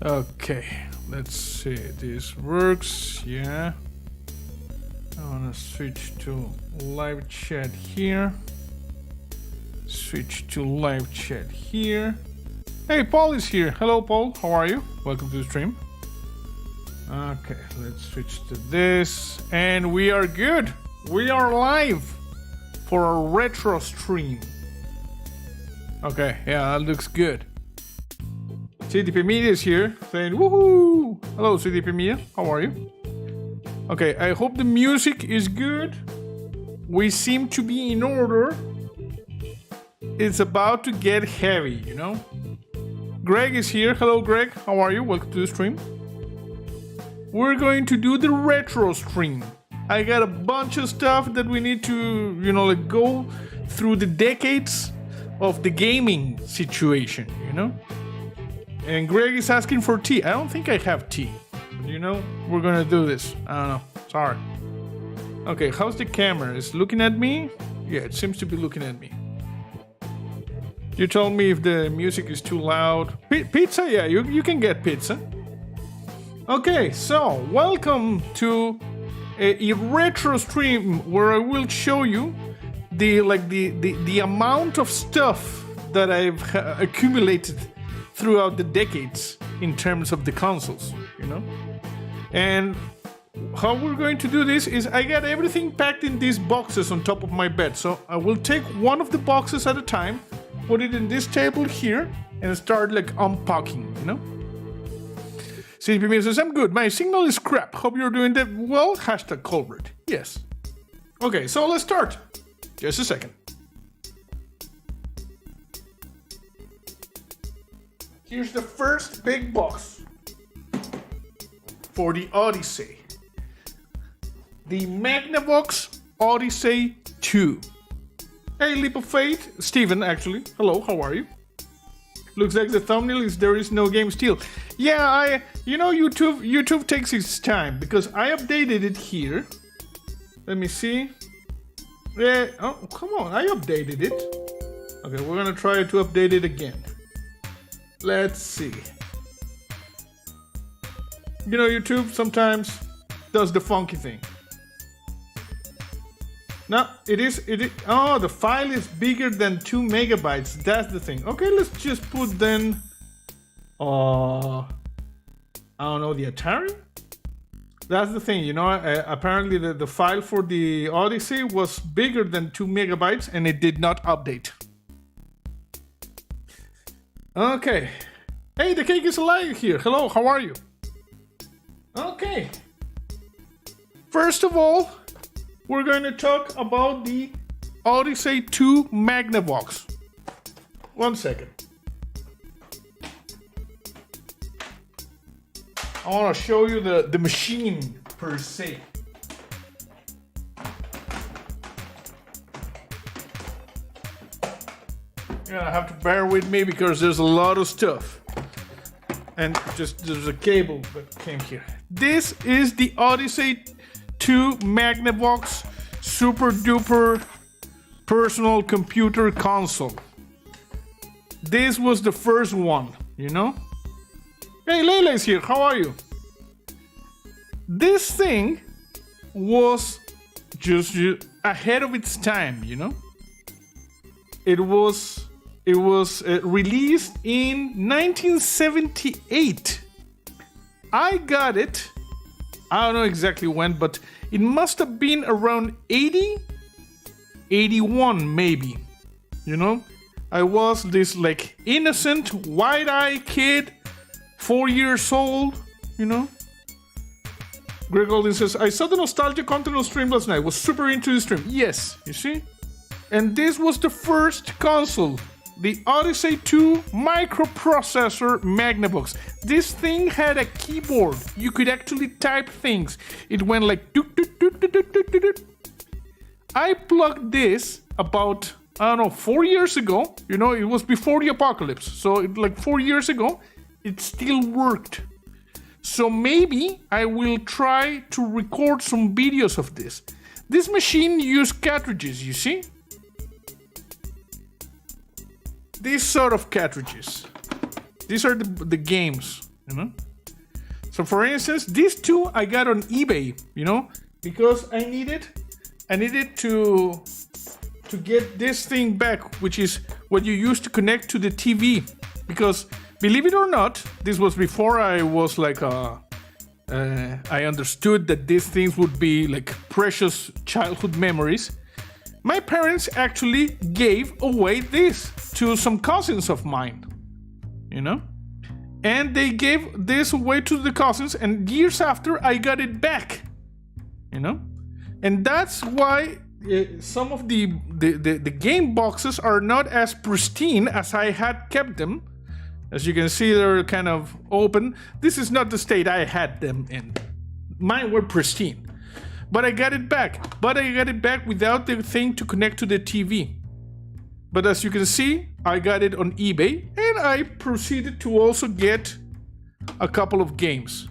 Okay, let's see. This works, yeah. I wanna switch to live chat here. Switch to live chat here. Hey, Paul is here. Hello, Paul. How are you? Welcome to the stream. Okay, let's switch to this. And we are good. We are live for a retro stream. Okay, yeah, that looks good. CDP Media is here saying woohoo! Hello, CDP Media. How are you? Okay, I hope the music is good. We seem to be in order. It's about to get heavy, you know? Greg is here. Hello, Greg. How are you? Welcome to the stream. We're going to do the retro stream. I got a bunch of stuff that we need to, like go through the decades of the gaming situation, And Greg is asking for tea. I don't think I have tea. But, we're gonna do this. I don't know. Sorry. Okay, how's the camera? Is it looking at me? Yeah, it seems to be looking at me. You told me if the music is too loud. Pizza? Yeah, you can get pizza. Okay, so welcome to a retro stream where I will show you the amount of stuff that I've accumulated throughout the decades in terms of the consoles, And how we're going to do this is I got everything packed in these boxes on top of my bed. So I will take one of the boxes at a time, put it in this table here, and start unpacking, CDP says, I'm good. My signal is crap. Hope you're doing that well. Hashtag Colbert. Yes. Okay, so let's start. Just a second. Here's the first big box for the Odyssey. The Magnavox Odyssey 2. Hey, Leap of Faith. Steven, actually. Hello, how are you? Looks like the thumbnail is There Is No Game Still. Yeah, YouTube takes its time because I updated it here. Let me see. Yeah, oh, come on, I updated it. Okay, we're gonna try to update it again. Let's see. YouTube sometimes does the funky thing. No, it is. Oh, the file is bigger than 2 megabytes. That's the thing. Okay, let's just put then. I don't know, the Atari? That's the thing, apparently the file for the Odyssey was bigger than 2 megabytes and it did not update. Okay. Hey, the cake is alive here. Hello, how are you? Okay. First of all, we're going to talk about the Odyssey 2 Magnavox. 1 second. I want to show you the machine per se. You're gonna have to bear with me because there's a lot of stuff. And there's a cable that came here. This is the Odyssey 2 Magnavox super duper personal computer console. This was the first one, Hey, Leila's here. How are you? This thing was just ahead of its time, It was released in 1978. I got it. I don't know exactly when, but it must have been around 80, 81 maybe. I was this innocent, wide-eyed kid. 4 years old, Greg Golding says, I saw the nostalgia content on stream last night. Was super into the stream. Yes, you see? And this was the first console. The Odyssey 2 microprocessor Magnavox. This thing had a keyboard. You could actually type things. It went like... doot, doot, doot, doot, doot, doot, doot. I plugged this about, 4 years ago. It was before the apocalypse. So 4 years ago. It still worked. So maybe I will try to record some videos of this. This machine used cartridges, you see? These sort of cartridges. These are the games. you know. So for instance, these two I got on eBay, you know, because I needed to get this thing back, which is what you use to connect to the TV. Because believe it or not, this was before I was like I understood that these things would be like precious childhood memories. My parents actually gave away this to some cousins of mine, you know. And they gave this away to the cousins, and years after I got it back, you know. And that's why some of the game boxes are not as pristine as I had kept them. As you can see, they're kind of open. This is not the state I had them in. Mine were pristine. But I got it back. But I got it back without the thing to connect to the TV. But as you can see, I got it on eBay, and I proceeded to also get a couple of games.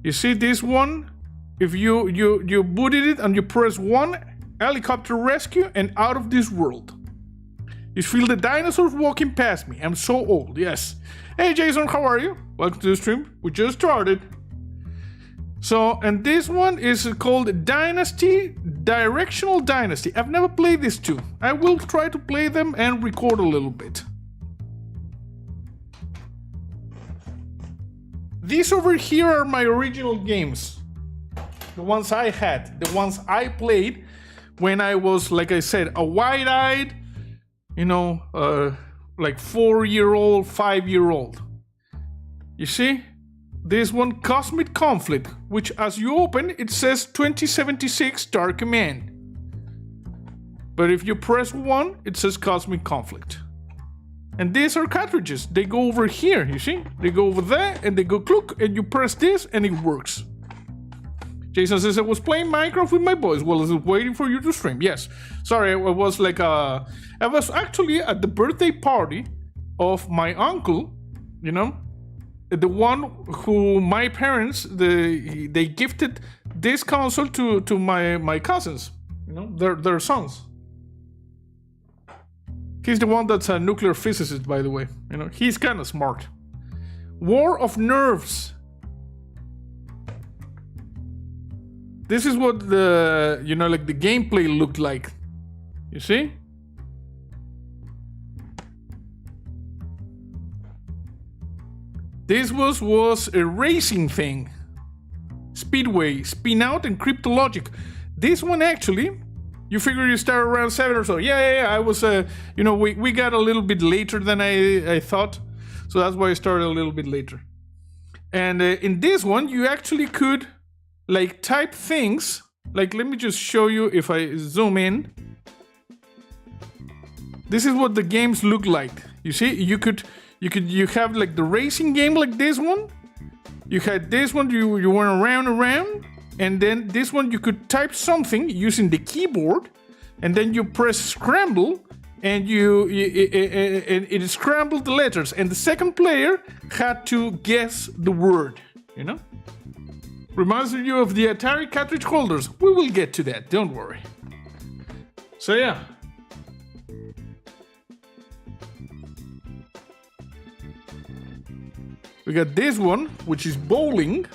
You see this one? If you booted it and you press 1, helicopter rescue and out of this world. You feel the dinosaurs walking past me. I'm so old, yes. Hey Jason, how are you? Welcome to the stream. We just started. So, and this one is called Dynasty, Directional Dynasty. I've never played these two. I will try to play them and record a little bit. These over here are my original games. The ones I had, the ones I played when I was, like I said, a wide-eyed, you know, like 4-year-old, 5-year-old. You see? This one, Cosmic Conflict, which as you open, it says 2076 Star Command. But if you press 1, it says Cosmic Conflict. And these are cartridges. They go over here, you see? They go over there, and they go click, and you press this, and it works. Jason says, I was playing Minecraft with my boys while I was waiting for you to stream. Yes. Sorry, I was like, I was actually at the birthday party of my uncle, you know? The one who my parents, they gifted this console to my cousins, you know, their sons. He's the one that's a nuclear physicist, by the way. You know, he's kind of smart. War of Nerves. This is what the, you know, like the gameplay looked like. You see? This was a racing thing. Speedway, Spin Out, and Cryptologic. This one actually, you figure you start around 7 or so. Yeah. I was, you know, we got a little bit later than I thought. So that's why I started a little bit later. And in this one, you actually could, like, type things. Like, let me just show you if I zoom in. This is what the games look like. You see, you have like the racing game like this one. You had this one, you went around, and then this one you could type something using the keyboard, and then you press scramble, and it scrambled the letters, and the second player had to guess the word, you know? Reminds you of the Atari cartridge holders. We will get to that, don't worry. So yeah. We got this one, which is bowling.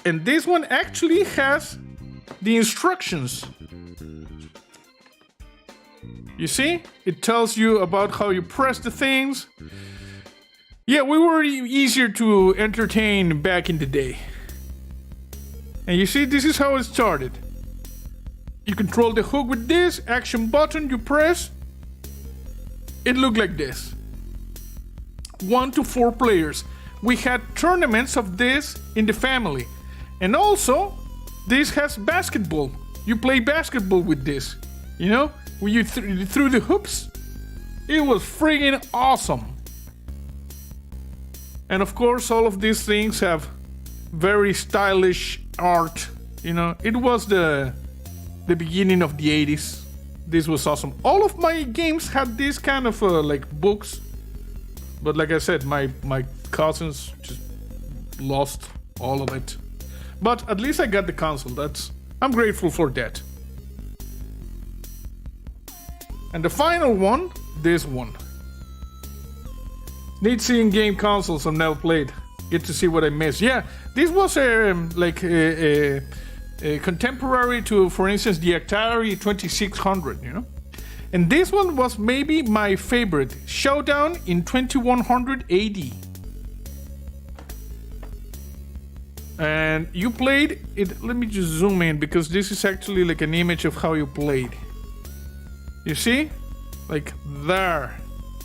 And this one actually has the instructions. You see? It tells you about how you press the things. Yeah, we were easier to entertain back in the day. And you see, this is how it started. You control the hook with this, action button, you press. It looked like this. 1 to 4 players. We had tournaments of this in the family. And also, this has basketball. You play basketball with this. You know, when you threw the hoops, it was friggin' awesome. And of course, all of these things have very stylish art. You know, it was the beginning of the 80s. This was awesome. All of my games had this kind of like books, but like I said, my cousins just lost all of it. But at least I got the console. I'm grateful for that. And the final one, this one, Neat seeing game consoles I've never played. Get to see what I missed. Yeah, this was like a contemporary to, for instance, the Atari 2600, you know? And this one was maybe my favorite. Showdown in 2100 AD. And you played it. Let me just zoom in because this is actually like an image of how you played. You see? Like there.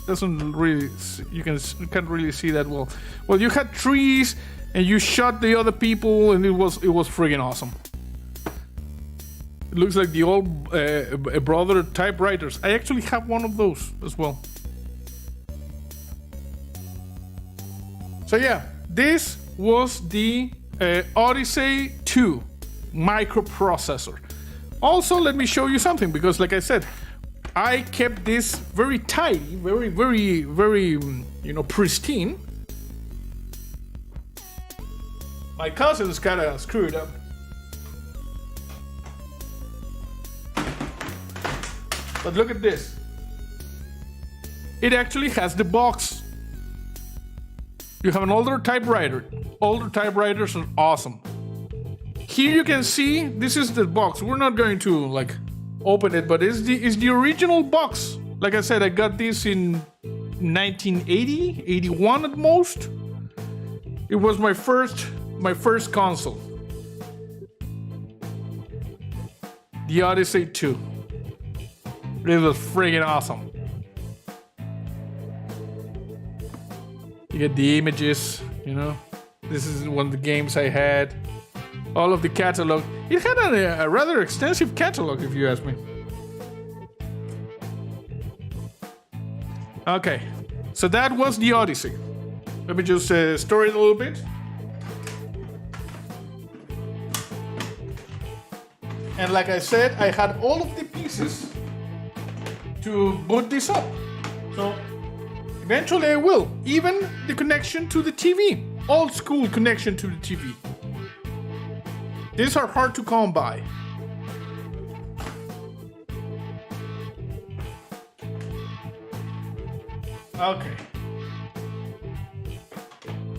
Doesn't really, you can't really see that well. Well, you had trees and you shot the other people and it was friggin' awesome. It looks like the old brother typewriters. I actually have one of those as well. So yeah, this was the Odyssey 2 microprocessor. Also, let me show you something because like I said, I kept this very tidy, very, you know, pristine. My cousins kind of screwed up. But look at this. It actually has the box. You have an older typewriter. Older typewriters are awesome. Here you can see, this is the box. We're not going to like open it, but it's the original box. Like I said, I got this in 1980, 81 at most. It was my first console. The Odyssey 2. It was friggin' awesome. You get the images, you know. This is one of the games I had. All of the catalog. It had a rather extensive catalog, if you ask me. Okay, so that was the Odyssey. Let me just store it a little bit. And like I said, I had all of the pieces to boot this up. So eventually I will. Even the connection to the TV. Old school connection to the TV. These are hard to come by. Okay.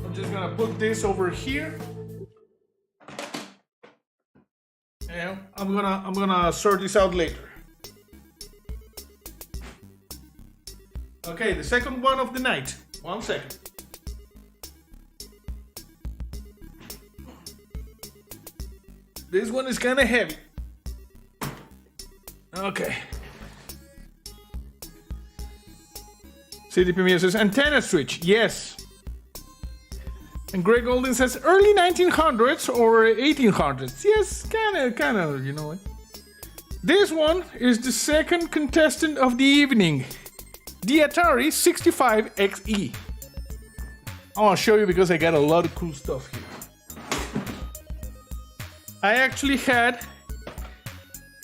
I'm just gonna put this over here. And I'm gonna sort this out later. Okay, the second one of the night. 1 second. This one is kind of heavy. Okay. CDP says antenna switch. Yes. And Greg Golden says early 1900s or 1800s. Yes, kind of, you know. This one is the second contestant of the evening. The Atari 65XE. I want to show you because I got a lot of cool stuff here. I actually had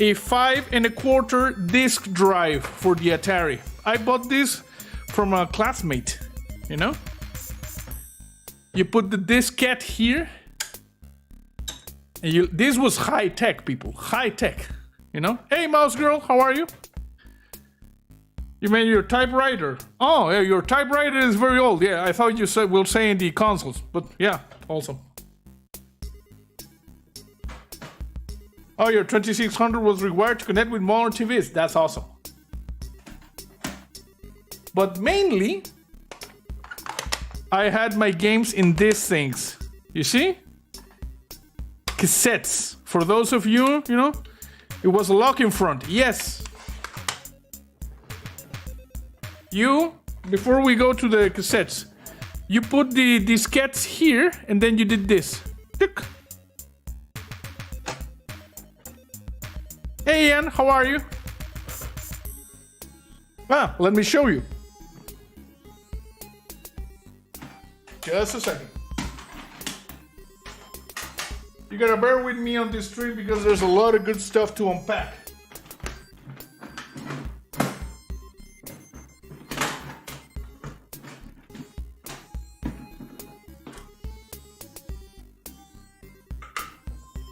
a 5 1/4 disk drive for the Atari. I bought this from a classmate, you know? You put the diskette here, and this was high tech, people. High tech, you know? Hey, Mouse Girl, how are you? You made your typewriter. Oh, yeah, your typewriter is very old. Yeah, I thought you will say in the consoles, but yeah, also. Oh, your 2600 was required to connect with modern TVs. That's awesome. But mainly, I had my games in these things. You see? Cassettes. For those of you, you know, it was a lock in front. Yes. Before we go to the cassettes, you put the diskettes here and then you did this. Tick. Hey Ian, how are you? Let me show you. Just a second. You gotta bear with me on this trip because there's a lot of good stuff to unpack.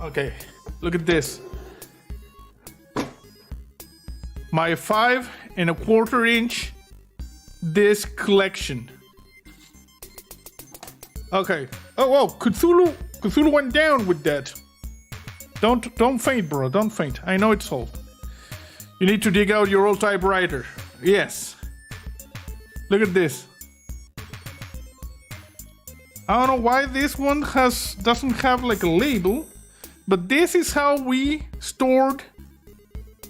Okay, look at this. My 5 1/4 inch disc collection. Okay. Oh, whoa. Cthulhu went down with that. Don't faint, bro. Don't faint. I know it's old. You need to dig out your old typewriter. Yes. Look at this. I don't know why this one doesn't have like a label, but this is how we stored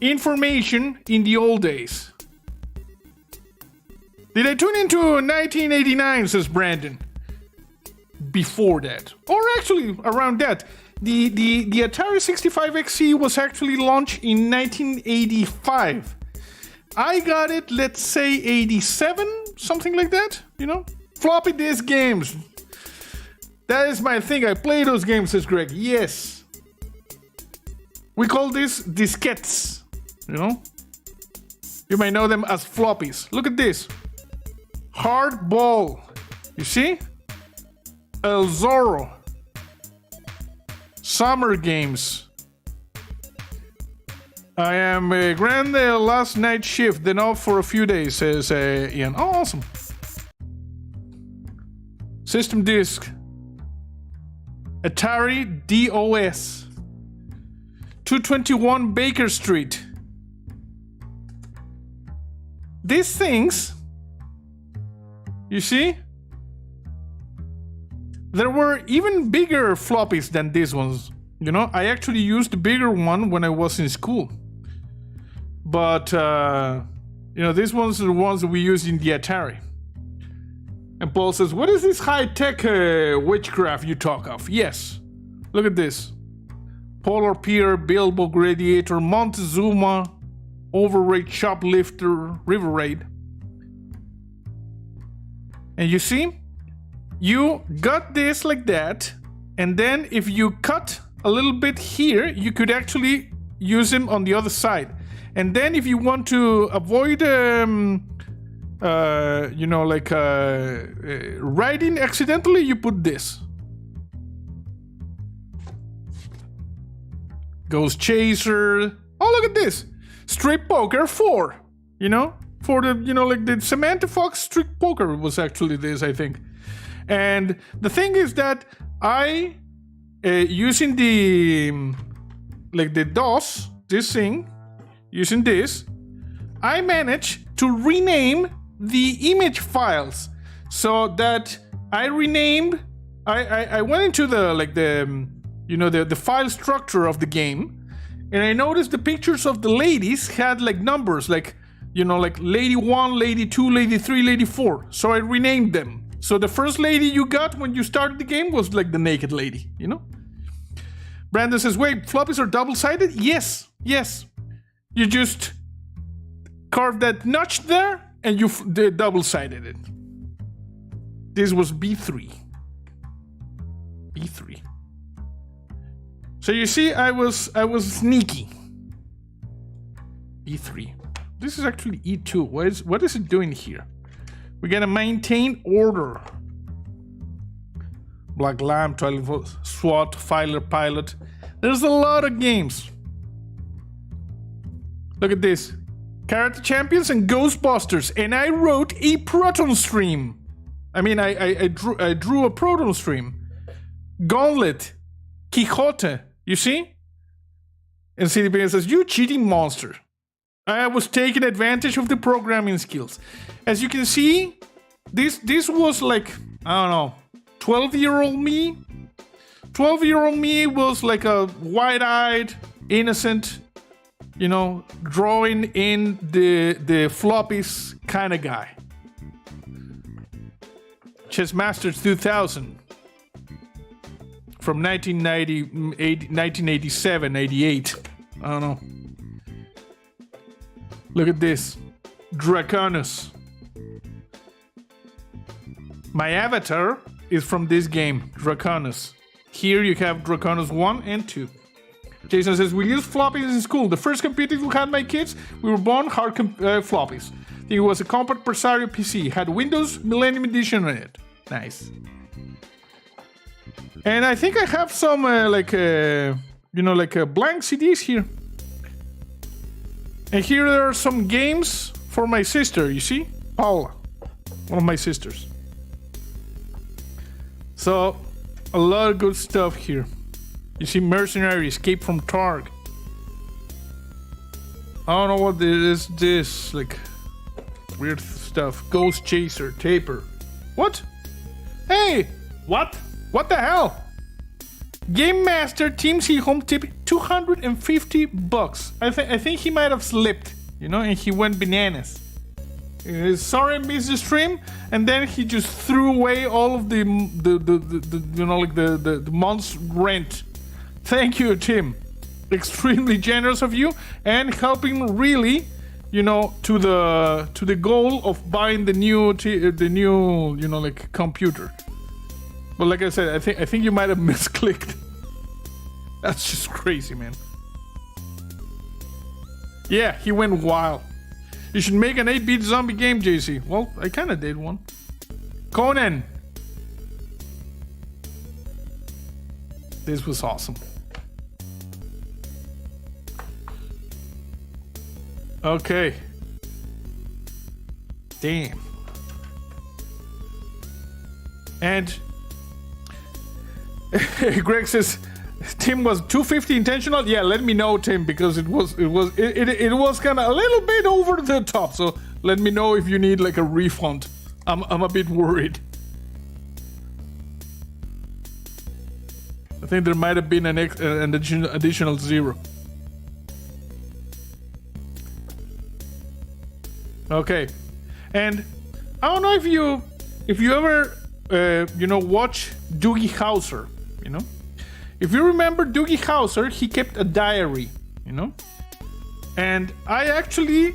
information in the old days. Did I tune into 1989, says Brandon? Before that. Or actually around that. The Atari 65XC was actually launched in 1985. I got it, let's say 87, something like that, you know? Floppy disk games. That is my thing. I play those games, says Greg. Yes. We call this diskettes, you know? You may know them as floppies. Look at this. Hardball. You see? El Zorro. Summer games. I am grand last night shift, then off for a few days, says Ian. Oh, awesome. System disk. Atari DOS. 221 Baker Street. These things, you see? There were even bigger floppies than these ones. You know, I actually used the bigger one when I was in school. But, you know, these ones are the ones that we used in the Atari. And Paul says, what is this high-tech witchcraft you talk of? Yes. Look at this. Polar Pier, Bilbo Gladiator, Montezuma, Overraid Shoplifter, River Raid. And you see? You got this like that, and then if you cut a little bit here, you could actually use him on the other side. And then if you want to avoid, you know, like writing accidentally, you put this. Ghost Chaser. Oh, look at this. Strip Poker 4. You know? For the, you know, like the Samantha Fox Strip Poker was actually this, I think. And the thing is that I, using the, like the DOS, this thing, using this, I managed to rename the image files so that I renamed, I went into the, like the, you know, the file structure of the game, and I noticed the pictures of the ladies had like numbers, like, you know, like lady 1, lady 2, lady 3, lady 4. So I renamed them. So the first lady you got when you started the game was like the naked lady, you know? Brandon says, wait, floppies are double-sided? Yes, yes. You just carved that notch there and you double-sided it. This was B3. B3. So you see, I was sneaky. B3. This is actually E2. What is it doing here? We gotta maintain order. Black Lamb, Twilight Force, SWAT, Filer Pilot. There's a lot of games. Look at this. Karate Champions and Ghostbusters. And I wrote a Proton stream. I mean, I drew a Proton stream. Gauntlet. Quixote. You see? And CDPN says, you cheating monster. I was taking advantage of the programming skills. As you can see, this was like, I don't know, 12-year-old me. 12-year-old me was like a wide-eyed, innocent, you know, drawing in the floppies kind of guy. Chess Masters 2000. From 1987, 88. I don't know. Look at this. Draconus. My avatar is from this game, Draconus. Here you have Draconus 1 and 2. Jason says, we used floppies in school. The first computer we had my kids, we were born hard floppies. I think it was a compact Presario PC. Had Windows Millennium Edition on it. Nice. And I think I have some, blank CDs here. And here there are some games for my sister, you see? Paula, one of my sisters. So, a lot of good stuff here. You see, Mercenary, Escape from Targ. I don't know what is this, like, weird stuff. Ghost Chaser, Taper. What? Hey! What? What the hell? Game Master Team C home tip, $250. I think he might have slipped, you know, and he went bananas. Sorry I missed the stream, and then he just threw away all of the you know, like the month's rent. Thank you, Tim. Extremely generous of you, and helping really, you know, to the goal of buying the new you know, like, computer. But like I said, I think you might have misclicked. That's just crazy, man. Yeah, he went wild. You should make an 8-bit zombie game, JC. Well, I kind of did one. Conan. This was awesome. Okay. Damn. And Greg says Tim was 250 intentional. Yeah, let me know, Tim, because it was kind of a little bit over the top. So let me know if you need like a refund. I'm a bit worried. I think there might have been an additional 0. Okay, and I don't know if you ever you know, watch Doogie Howser, you know. If you remember Doogie Howser, he kept a diary, you know. And I actually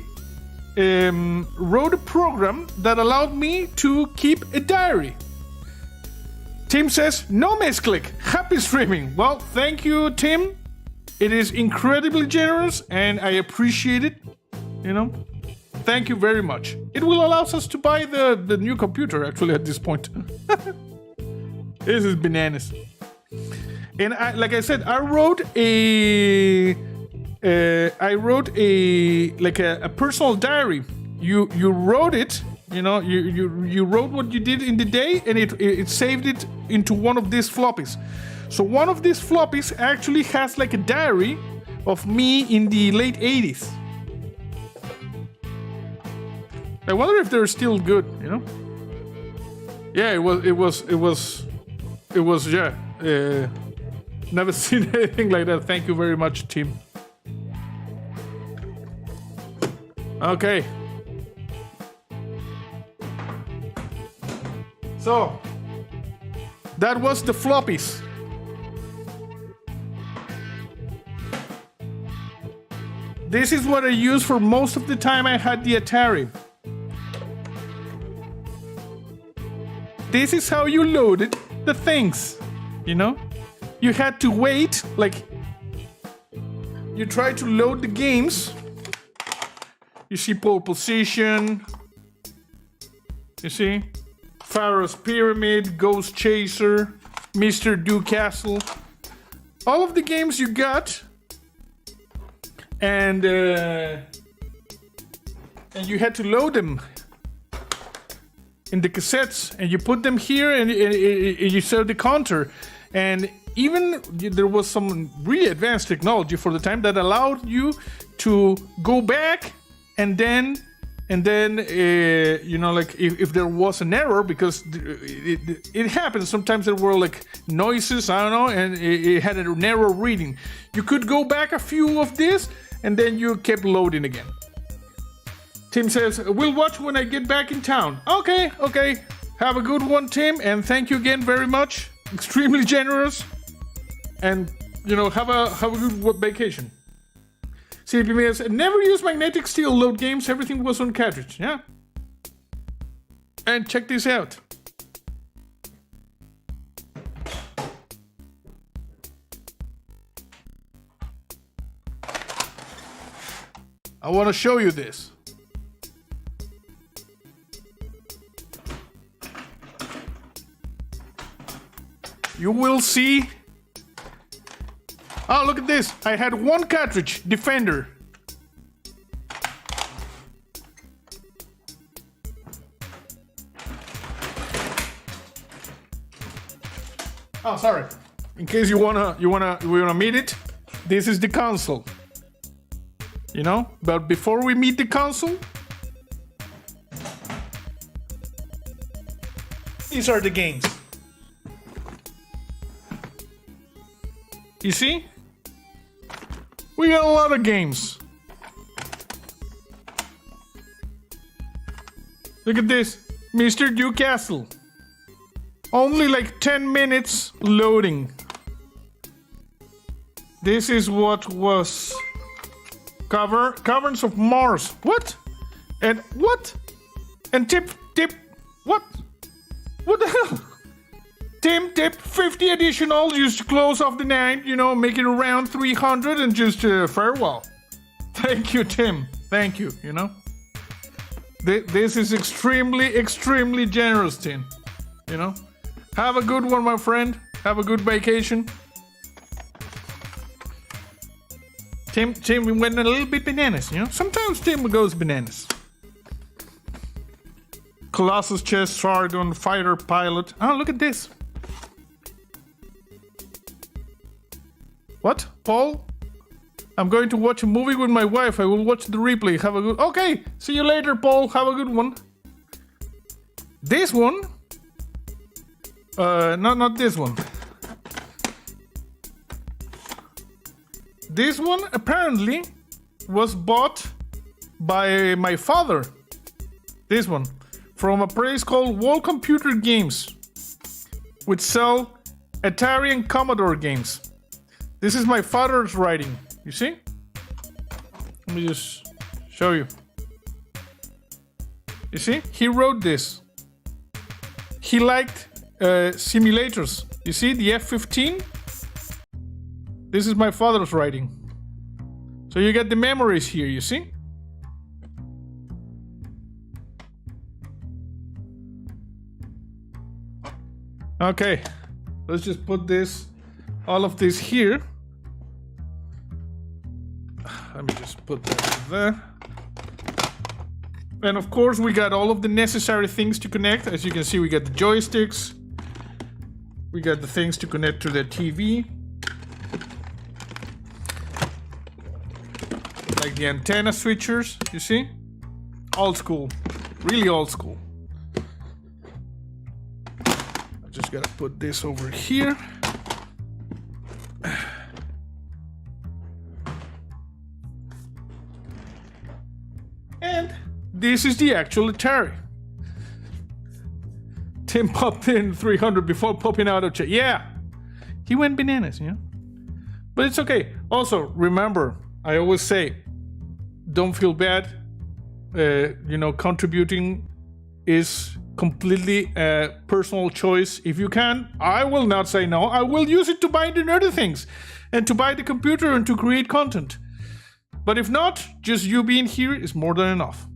wrote a program that allowed me to keep a diary. Tim says, no misclick, happy streaming. Well, thank you, Tim. It is incredibly generous and I appreciate it, you know. Thank you very much. It will allow us to buy the new computer, actually, at this point. This is bananas. And like I said, I wrote a personal diary. You wrote it, you know, you wrote what you did in the day, and it saved it into one of these floppies. So one of these floppies actually has like a diary of me in the late 80s. I wonder if they're still good, you know? Yeah, it was yeah. Never seen anything like that. Thank you very much, team. Okay. So, that was the floppies. This is what I used for most of the time I had the Atari. This is how you loaded the things, you know? You had to wait, like, you try to load the games. You see Pole Position. You see? Pharaoh's Pyramid, Ghost Chaser, Mr. Castle. All of the games you got. And you had to load them in the cassettes, and you put them here, and you set the counter. And even there was some really advanced technology for the time that allowed you to go back and then you know, like if there was an error, because it happens sometimes, there were like noises, I don't know, and it had an error reading. You could go back a few of this, and then you kept loading again. Tim says, we'll watch when I get back in town. Okay. Have a good one, Tim, and thank you again very much. Extremely generous. And, you know, have a good vacation. CP says, never use magnetic steel load games. Everything was on cartridge. Yeah. And check this out. I want to show you this. You will see. Oh, look at this. I had one cartridge, Defender. Oh, sorry. In case you wanna meet it, this is the console. You know, but before we meet the console, these are the games. You see? We got a lot of games. Look at this, Mr. Newcastle. Only like 10 minutes loading. This is what was Caverns of Mars. What? And what? And tip, what? What the hell? Tip 50 additional just to close off the night, you know, make it around 300 and just farewell. Thank you, Tim. Thank you, you know. This is extremely generous, Tim. You know. Have a good one, my friend. Have a good vacation. Tim went a little bit bananas, you know. Sometimes Tim goes bananas. Colossus Chess, Sargon, Fighter Pilot. Oh, look at this. What? Paul? I'm going to watch a movie with my wife. I will watch the replay. Have a good... Okay. See you later, Paul. Have a good one. This one? Not this one. This one apparently was bought by my father. This one. From a place called Wall Computer Games. Which sell Atari and Commodore games. This is my father's writing. You see? Let me just show you. You see? He wrote this. He liked simulators. You see the F-15? This is my father's writing. So you get the memories here, you see? Okay. Let's just put all of this here. Let me just put that there. And of course we got all of the necessary things to connect. As you can see, we got the joysticks. We got the things to connect to the TV. Like the antenna switchers, you see? Old school. Really old school. I just gotta put this over here. And this is the actual Atari. Tim popped in 300 before popping out of chat. Yeah, he went bananas, you know. But it's okay. Also, remember, I always say, don't feel bad. You know, contributing is completely a personal choice. If you can, I will not say no. I will use it to buy the nerdy things and to buy the computer and to create content. But if not, just you being here is more than enough.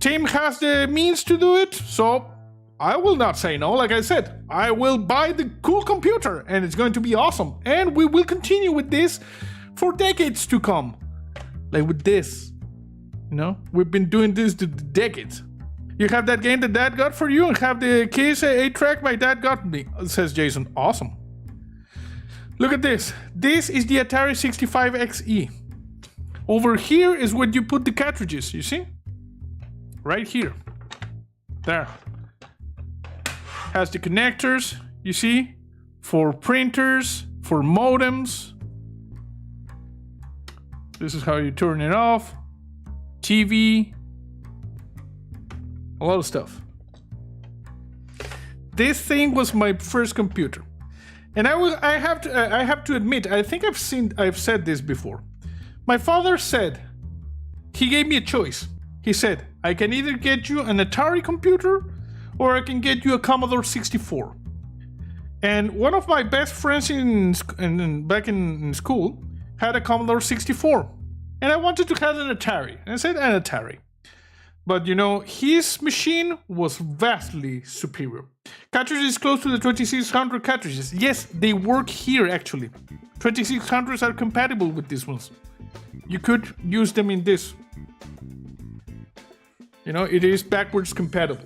Tim has the means to do it, so I will not say no. Like I said, I will buy the cool computer and it's going to be awesome. And we will continue with this for decades to come. Like with this. You know, we've been doing this to decades. You have that game that Dad got for you and have the case 8-track my dad got me, says Jason. Awesome. Look at this. This is the Atari 65 XE. Over here is where you put the cartridges, you see? Right here. There. Has the connectors, you see? For printers, for modems. This is how you turn it off. TV. A lot of stuff. This thing was my first computer. And I have to admit, I think I've said this before. My father said, he gave me a choice. He said, I can either get you an Atari computer or I can get you a Commodore 64. And one of my best friends back in school had a Commodore 64. And I wanted to have an Atari. And I said an Atari. But you know, his machine was vastly superior. Cartridges close to the 2600 cartridges. Yes, they work here actually. 2600s are compatible with these ones. You could use them in this. You know, it is backwards compatible.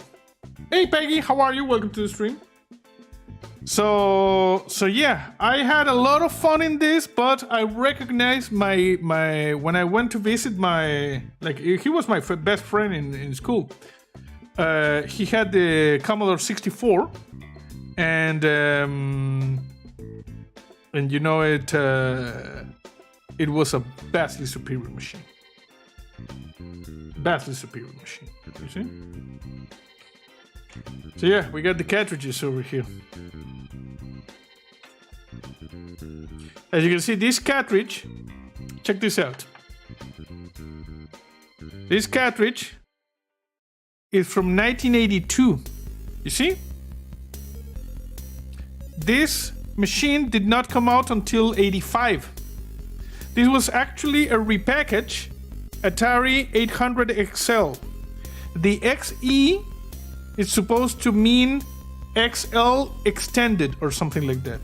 Hey Peggy, how are you? Welcome to the stream. So yeah, I had a lot of fun in this, but I recognized my when I went to visit my, like, he was my best friend in school. He had the Commodore 64, and you know it was a vastly superior machine. Vastly superior machine. You see? So yeah, we got the cartridges over here. As you can see, this cartridge, check this out. This cartridge is from 1982. You see? This machine did not come out until 85. This was actually a repackaged Atari 800 XL. The XE is supposed to mean XL extended or something like that.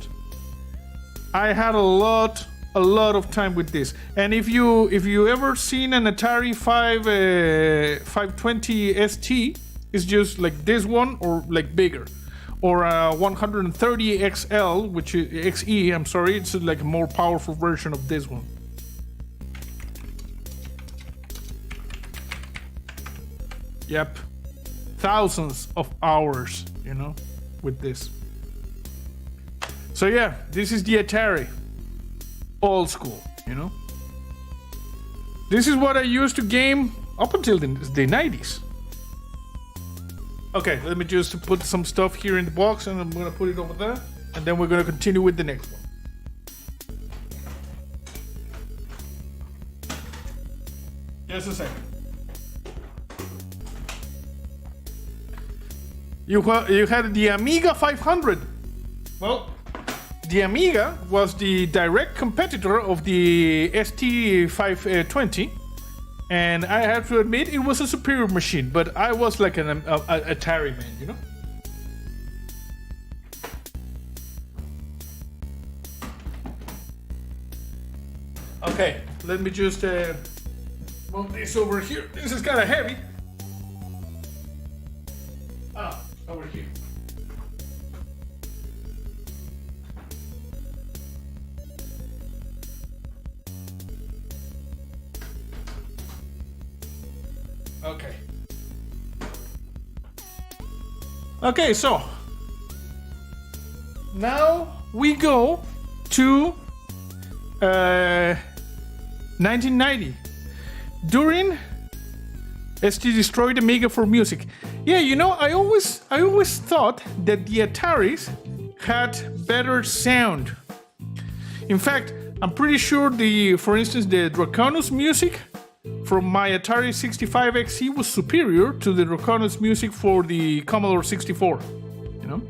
I had a lot of time with this. And if you ever seen an Atari 520 ST, it's just like this one or like bigger. Or a 130 XL, which is XE, I'm sorry, it's like a more powerful version of this one. Yep. Thousands of hours, you know, with this. So yeah, this is the Atari. Old school, you know. This is what I used to game up until the 90s. Okay, let me just put some stuff here in the box and I'm gonna put it over there. And then we're gonna continue with the next one. Just a second. You had the Amiga 500. Well, the Amiga was the direct competitor of the ST520, and I have to admit it was a superior machine, but I was like an Atari man, you know? Okay, let me just move this over here. This is kind of heavy. Over here. Okay. Okay, so now we go to 1990. During ST destroyed Amiga for music. Yeah, you know, I always thought that the Ataris had better sound. In fact, I'm pretty sure for instance, the Draconis music from my Atari 65XE was superior to the Draconis music for the Commodore 64, you know?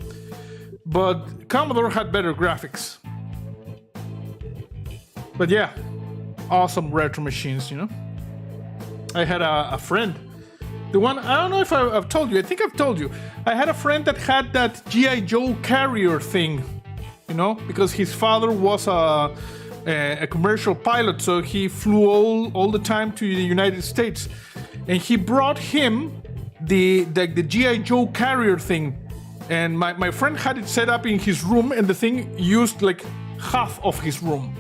But Commodore had better graphics. But yeah, awesome retro machines, you know? I had a friend. The one, I don't know if I've told you, I think I've told you. I had a friend that had that G.I. Joe carrier thing, you know, because his father was a commercial pilot, so he flew all the time to the United States. And he brought him the G.I. Joe carrier thing. And my friend had it set up in his room, and the thing used like half of his room.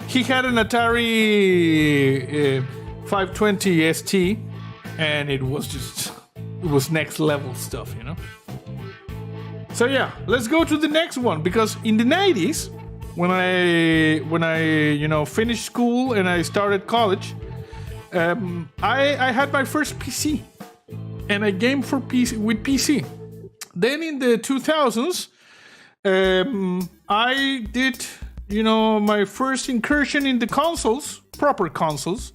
He had an Atari 520 ST, and it was next level stuff, you know? So yeah, let's go to the next one, because in the 90s, when I you know, finished school and I started college, I had my first PC, and I gamed with PC. Then in the 2000s, I did, you know, my first incursion in the consoles, proper consoles,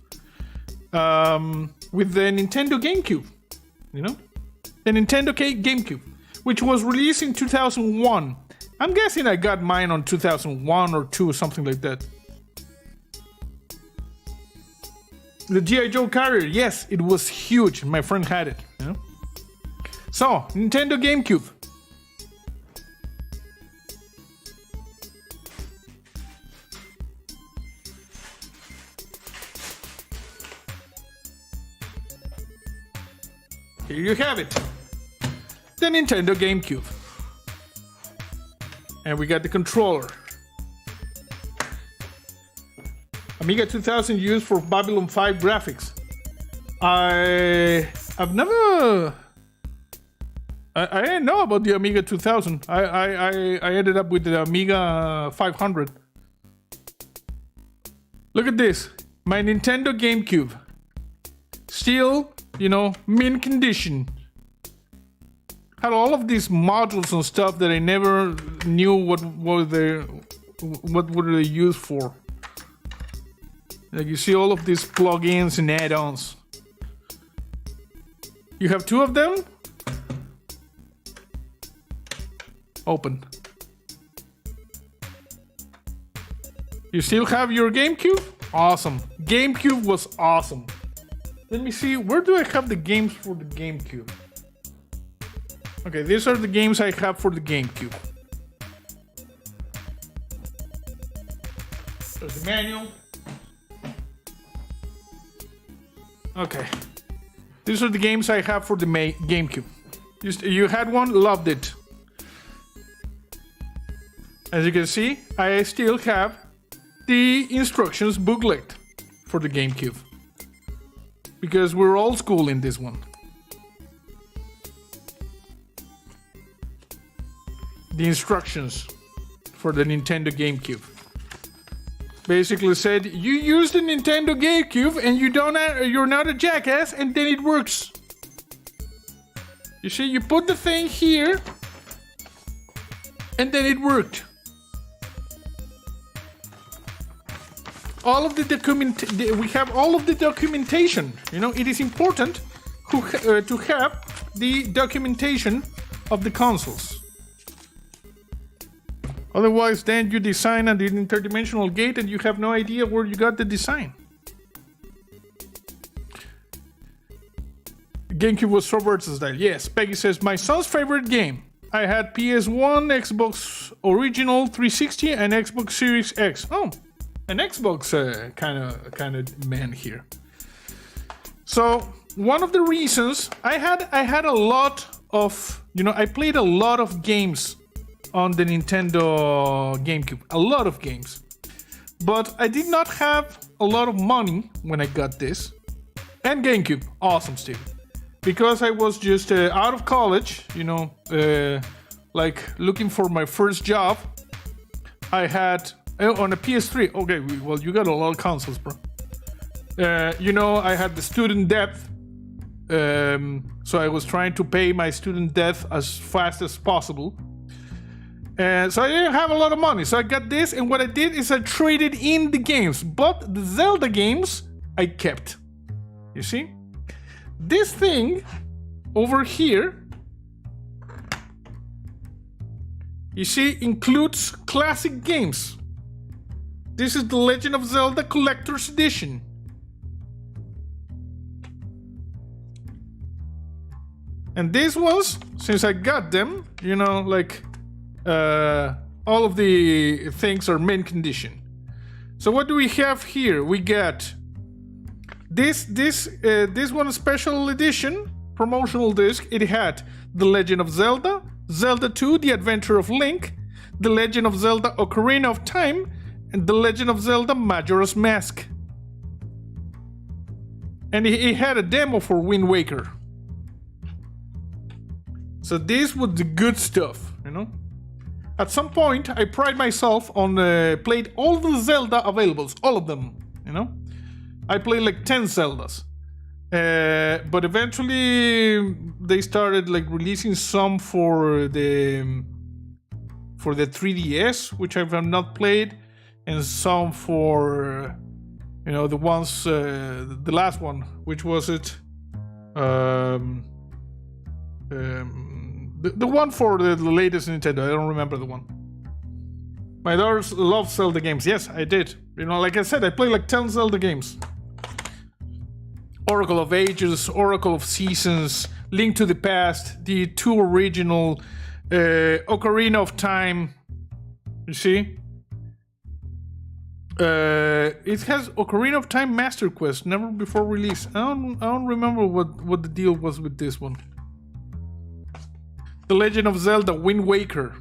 with the Nintendo GameCube, you know? The Nintendo GameCube, which was released in 2001. I'm guessing I got mine on 2001 or 2 or something like that. The G.I. Joe carrier, yes, it was huge. My friend had it, you know? So, Nintendo GameCube. Here you have it. The Nintendo GameCube. And we got the controller. Amiga 2000 used for Babylon 5 graphics. I've never... I didn't know about the Amiga 2000. I ended up with the Amiga 500. Look at this. My Nintendo GameCube. Still, you know, mint condition. Had all of these modules and stuff that I never knew what were they used for. Like you see all of these plugins and add-ons. You have two of them. Open. You still have your GameCube? Awesome. GameCube was awesome. Let me see, where do I have the games for the GameCube? Okay, these are the games I have for the GameCube. There's the manual. Okay. These are the games I have for the GameCube. You had one, loved it. As you can see, I still have the instructions booklet for the GameCube. Because we're old school in this one. The instructions for the Nintendo GameCube. Basically said, you use the Nintendo GameCube and you're not a jackass, and then it works. You see, you put the thing here, and then it worked. All of the we have all of the documentation. You know, it is important to have the documentation of the consoles. Otherwise, then you design an interdimensional gate and you have no idea where you got the design. GameCube was so versatile. Yes, Peggy says, my son's favorite game. I had PS1, Xbox Original 360, and Xbox Series X. Oh, an Xbox kind of man here. So one of the reasons I had a lot of, you know, I played a lot of games on the Nintendo GameCube, a lot of games, but I did not have a lot of money when I got this. And GameCube, awesome still, because I was just out of college, you know, like looking for my first job. I had on a PS3. Okay, well, you got a lot of consoles, bro. You know, I had the student debt, so I was trying to pay my student debt as fast as possible. So I didn't have a lot of money, so I got this, and what I did is I traded in the games, but the Zelda games I kept. You see? This thing over here, you see, includes classic games. This is the Legend of Zelda Collector's Edition. And these ones, since I got them, you know, like, all of the things are mint condition. So what do we have here? We got this one special edition promotional disc. It had The Legend of Zelda, Zelda 2, The Adventure of Link, The Legend of Zelda Ocarina of Time, and The Legend of Zelda Majora's Mask. And it had a demo for Wind Waker. So this was the good stuff, you know? At some point, I pride myself on played all the Zelda availables, all of them, you know? I played like 10 Zeldas. But eventually, they started like releasing some for the 3DS, which I have not played, and some for, you know, the ones, the last one, which was it? The one for the latest Nintendo, I don't remember the one. My daughters love Zelda games. Yes, I did. You know, like I said, I played like 10 Zelda games. Oracle of Ages, Oracle of Seasons, Link to the Past, the 2 original, Ocarina of Time. You see? It has Ocarina of Time Master Quest, never before release. I don't remember what the deal was with this one. The Legend of Zelda Wind Waker.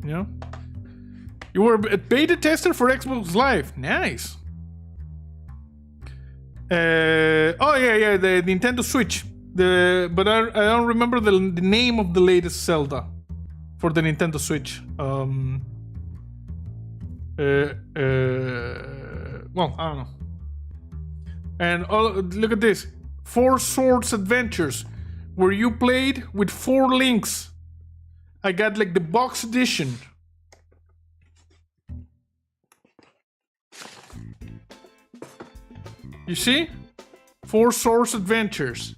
You know? You were a beta tester for Xbox Live. Nice. Oh yeah, the Nintendo Switch. But I don't remember the name of the latest Zelda for the Nintendo Switch. Well, I don't know. And look at this. 4 Swords Adventures, where you played with 4 links. I got like the box edition. You see? 4 Swords Adventures.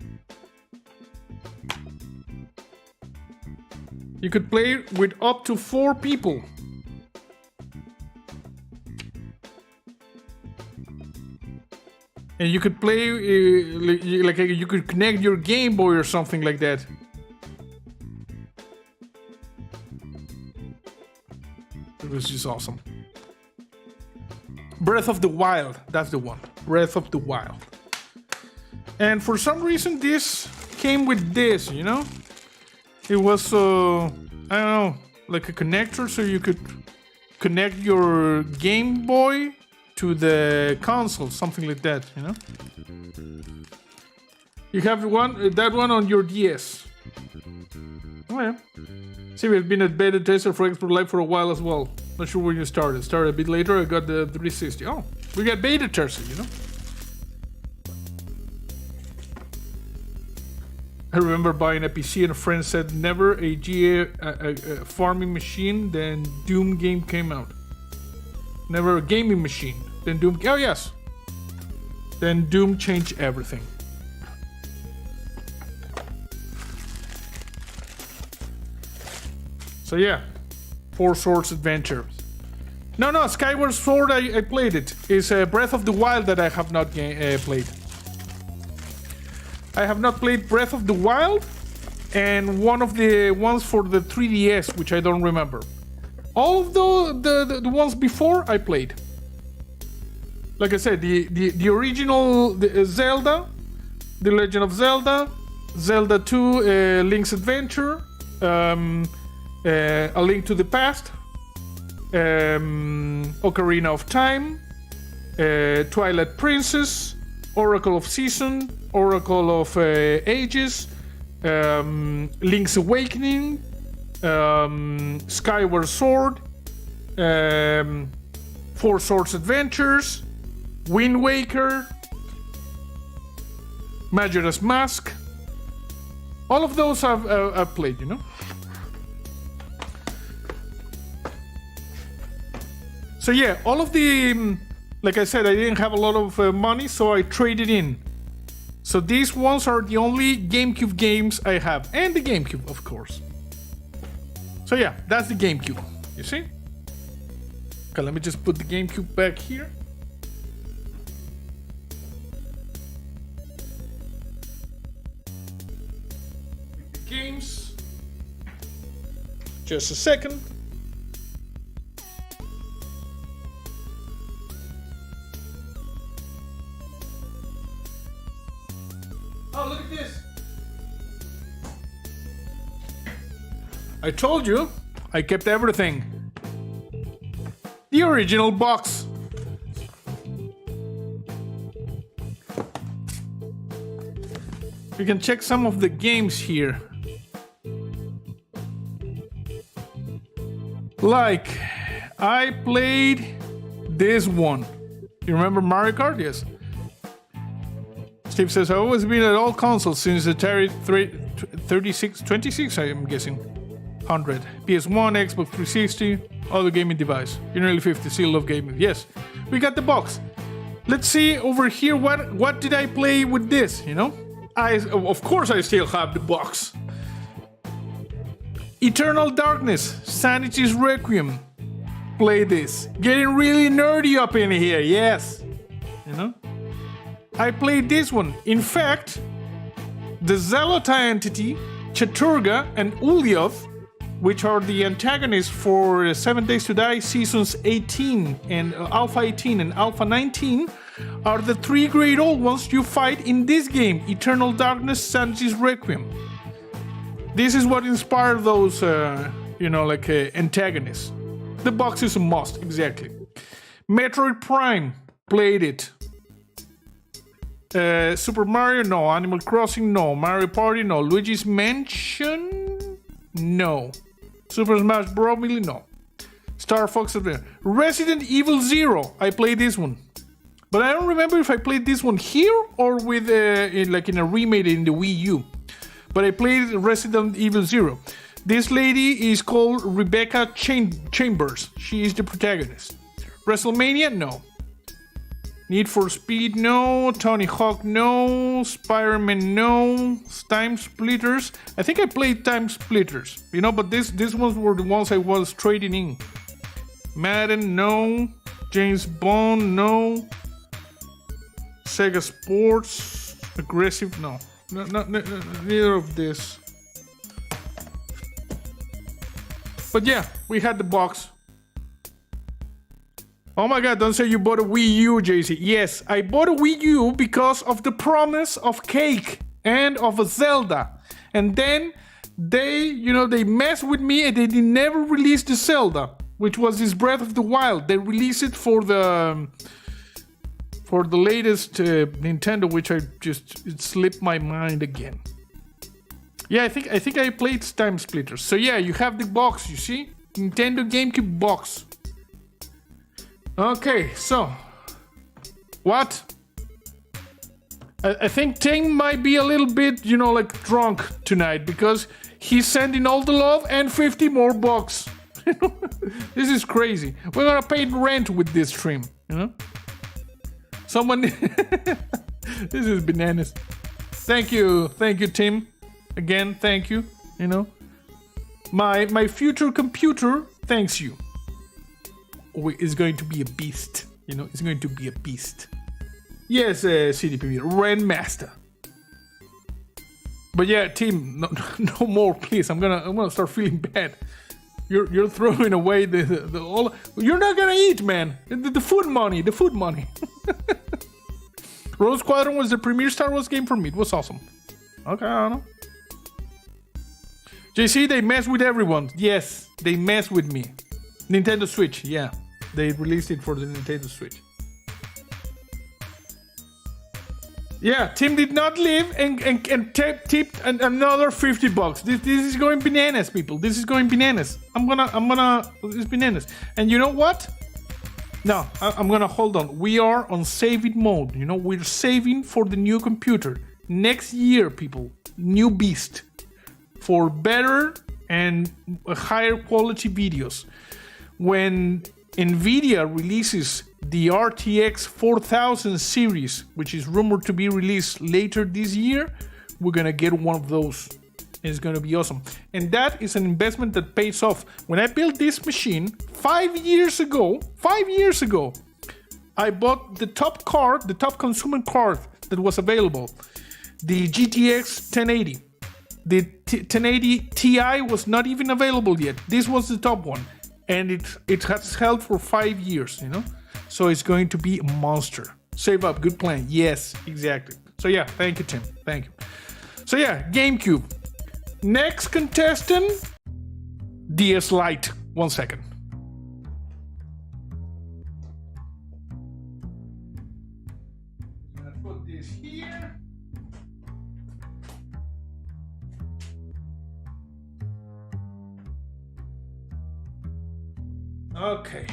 You could play with up to 4 people. And you could play, like you could connect your Game Boy or something like that. It was just awesome. Breath of the Wild, that's the one. Breath of the Wild. And for some reason this came with this, you know? It was, I don't know, like a connector so you could connect your Game Boy to the console, something like that, you know? You have that one on your DS. Oh yeah. See, we've been a beta tester for Xbox Live for a while as well. Not sure when you started. Started a bit later, I got the 360. Oh, we got beta tester, you know? I remember buying a PC and a friend said never a farming machine, then Doom game came out. Never a gaming machine, then Doom, oh yes. Then Doom changed everything. So yeah, 4 Swords Adventures. No, Skyward Sword, I played it. It's Breath of the Wild that I have not played. I have not played Breath of the Wild, and one of the ones for the 3DS, which I don't remember. All of the ones before I played. Like I said, the original Zelda, The Legend of Zelda, Zelda 2, Link's Adventure, A Link to the Past, Ocarina of Time, Twilight Princess, Oracle of Season, Oracle of Ages, Link's Awakening, Skyward Sword, 4 Swords Adventures, Wind Waker, Majora's Mask. All of those I've played, you know? So yeah, all of the, like I said, I didn't have a lot of money, so I traded in. So these ones are the only GameCube games I have, and the GameCube, of course. So yeah, that's the GameCube, you see? Okay, let me just put the GameCube back here. The games. Just a second. Oh, look at this. I told you, I kept everything. The original box. You can check some of the games here. Like, I played this one. You remember Mario Kart? Yes. Steve says, I've always been at all consoles since Atari 26, I'm guessing. 100. PS1, Xbox 360, other gaming device. You're nearly 50, still love gaming. Yes, we got the box. Let's see over here, what did I play with this, you know? Of course I still have the box. Eternal Darkness, Sanity's Requiem. Play this. Getting really nerdy up in here, yes. You know? I played this one. In fact, the Zelota entity, Chaturga, and Ulyath, which are the antagonists for 7 Days to Die Seasons 18 and Alpha 18 and Alpha 19, are the 3 great old ones you fight in this game, Eternal Darkness, Sanity's Requiem. This is what inspired those you know, like antagonists. The box is a must, exactly. Metroid Prime, played it. Super Mario, no. Animal Crossing, no. Mario Party, no. Luigi's Mansion, no. Super Smash Bros. Melee, no. Star Fox Adventure. Resident Evil 0, I played this one. But I don't remember if I played this one here or with like in a remake in the Wii U. But I played Resident Evil 0. This lady is called Rebecca Chambers. She is the protagonist. WrestleMania, no. Need for Speed, no. Tony Hawk, no. Spider-Man, no. Time Splitters. I think I played Time Splitters, you know, but these ones were the ones I was trading in. Madden, no. James Bond, no. Sega Sports, Aggressive, no. Neither of this. But yeah, we had the box. Oh my god, don't say you bought a Wii U, JC. Yes, I bought a Wii U because of the promise of cake and of a Zelda. And then they messed with me and they never released the Zelda, which was this Breath of the Wild. They released it for the latest Nintendo, which it slipped my mind again. Yeah, I think I played Time Splitters. So yeah, you have the box, you see? Nintendo GameCube box. Okay, so what? I think Tim might be a little bit, you know, like drunk tonight because he's sending all the love and 50 more bucks. This is crazy. We're gonna pay rent with this stream, you know? Someone this is bananas. Thank you, Tim. Again, thank you. You know, my future computer thanks you. Is going to be a beast. You know, it's going to be a beast. Yes, CDP Grandmaster. But yeah, Tim, no more, please. I'm gonna start feeling bad. You're throwing away the all. You're not gonna eat, man. The food money. The food money. Rogue Squadron was the premier Star Wars game for me. It was awesome. Okay, I don't know. JC, they mess with everyone. Yes, they mess with me. Nintendo Switch, yeah. They released it for the Nintendo Switch. Yeah, Tim did not leave and tipped another 50 bucks. This is going bananas, people. This is going bananas. It's bananas. And you know what? No, I'm gonna hold on. We are on saving mode. You know, we're saving for the new computer. Next year, people, new beast. For better and higher quality videos. When NVIDIA releases the RTX 4000 series, which is rumored to be released later this year, we're gonna get one of those. It's gonna be awesome. And that is an investment that pays off. When I built this machine 5 years ago, I bought the top consumer card that was available, the GTX 1080. The 1080 Ti was not even available yet. This was the top one. And it has held for 5 years, you know? So it's going to be a monster. Save up, good plan. Yes, exactly. So yeah, thank you, Tim. Thank you. So yeah, GameCube. Next contestant, DS Lite. 1 second. I'm gonna put this here. Okay.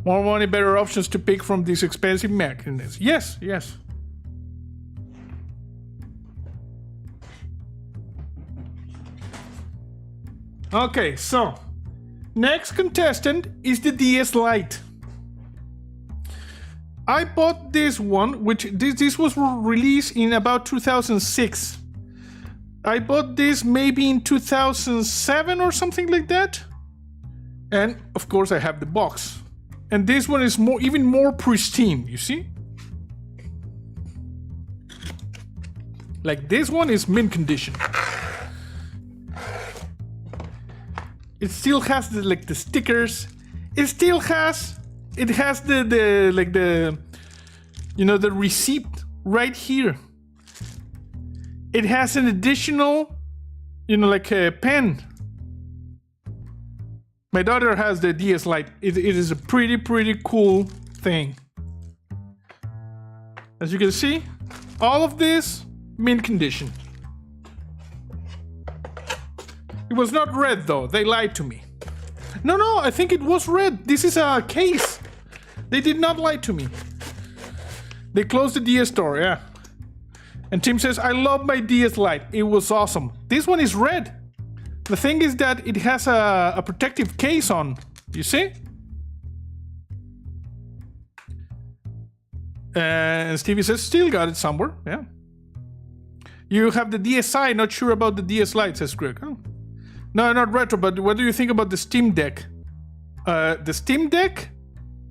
More money, better options to pick from these expensive machines. Yes, yes. Okay, so next contestant is the DS Lite. I bought this one, which this was released in about 2006. I bought this maybe in 2007 or something like that. And of course I have the box. And this one is even more pristine, you see? Like this one is mint condition. It still has the stickers. It still has the the receipt right here. It has an additional you know, like a pen. My daughter has the DS Lite. It is a pretty cool thing. As you can see, all of this mint condition. It was not red though. They lied to me. No, I think it was red. This is a case. They did not lie to me. They closed the DS store, yeah. And Tim says, I love my DS Lite. It was awesome. This one is red. The thing is that it has a protective case on. You see? And Stevie says, still got it somewhere. Yeah. You have the DSi, not sure about the DS Lite, says Greg. Oh. No, not retro, but what do you think about the Steam Deck? The Steam Deck?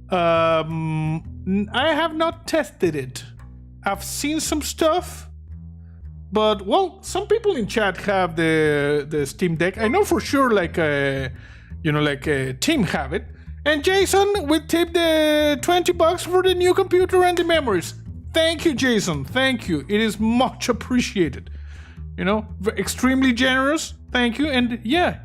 I have not tested it. I've seen some stuff. But, well, some people in chat have the Steam Deck. I know for sure, like, Tim have it. And Jason, we tipped the $20 for the new computer and the memories. Thank you, Jason. Thank you. It is much appreciated. You know, extremely generous. Thank you. And yeah,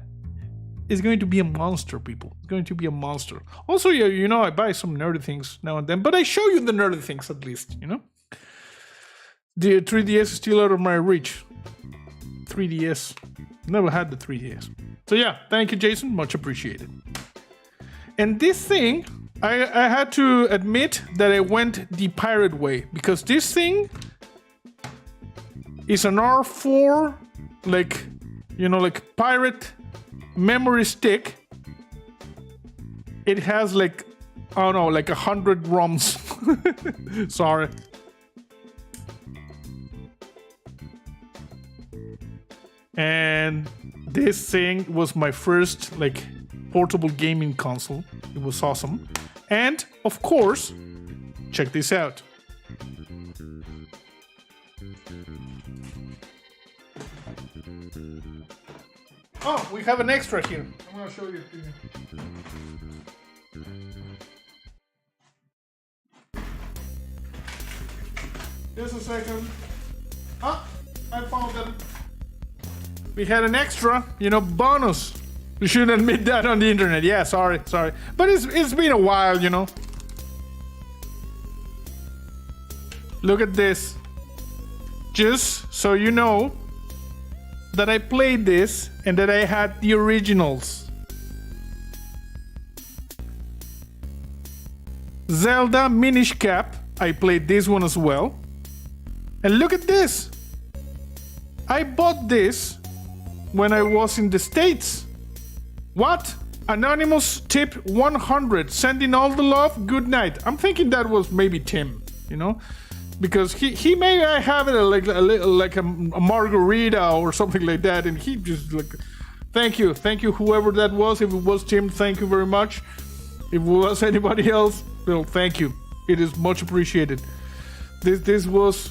it's going to be a monster, people. It's going to be a monster. Also, yeah, you know, I buy some nerdy things now and then, but I show you the nerdy things at least, you know? The 3DS is still out of my reach. 3DS. Never had the 3DS. So yeah, thank you, Jason. Much appreciated. And this thing, I had to admit that I went the pirate way. Because this thing is an R4, like, you know, like pirate memory stick. It has like, I don't know, like 100 ROMs. Sorry. And this thing was my first like portable gaming console. It was awesome. And of course, check this out. Oh, we have an extra here. I'm gonna show you. Just a second. Ah, I found them. We had an extra, you know, bonus. We shouldn't admit that on the internet. Yeah, sorry. But it's been a while, you know. Look at this. Just so you know that I played this and that I had the originals. Zelda Minish Cap. I played this one as well. And look at this. I bought this when I was in the States. What? Anonymous tip 100. Sending all the love. Good night. I'm thinking that was maybe Tim, you know, because he may have it like a margarita or something like that, and he just like, thank you, whoever that was. If it was Tim, thank you very much. If it was anybody else, well, thank you. It is much appreciated. This was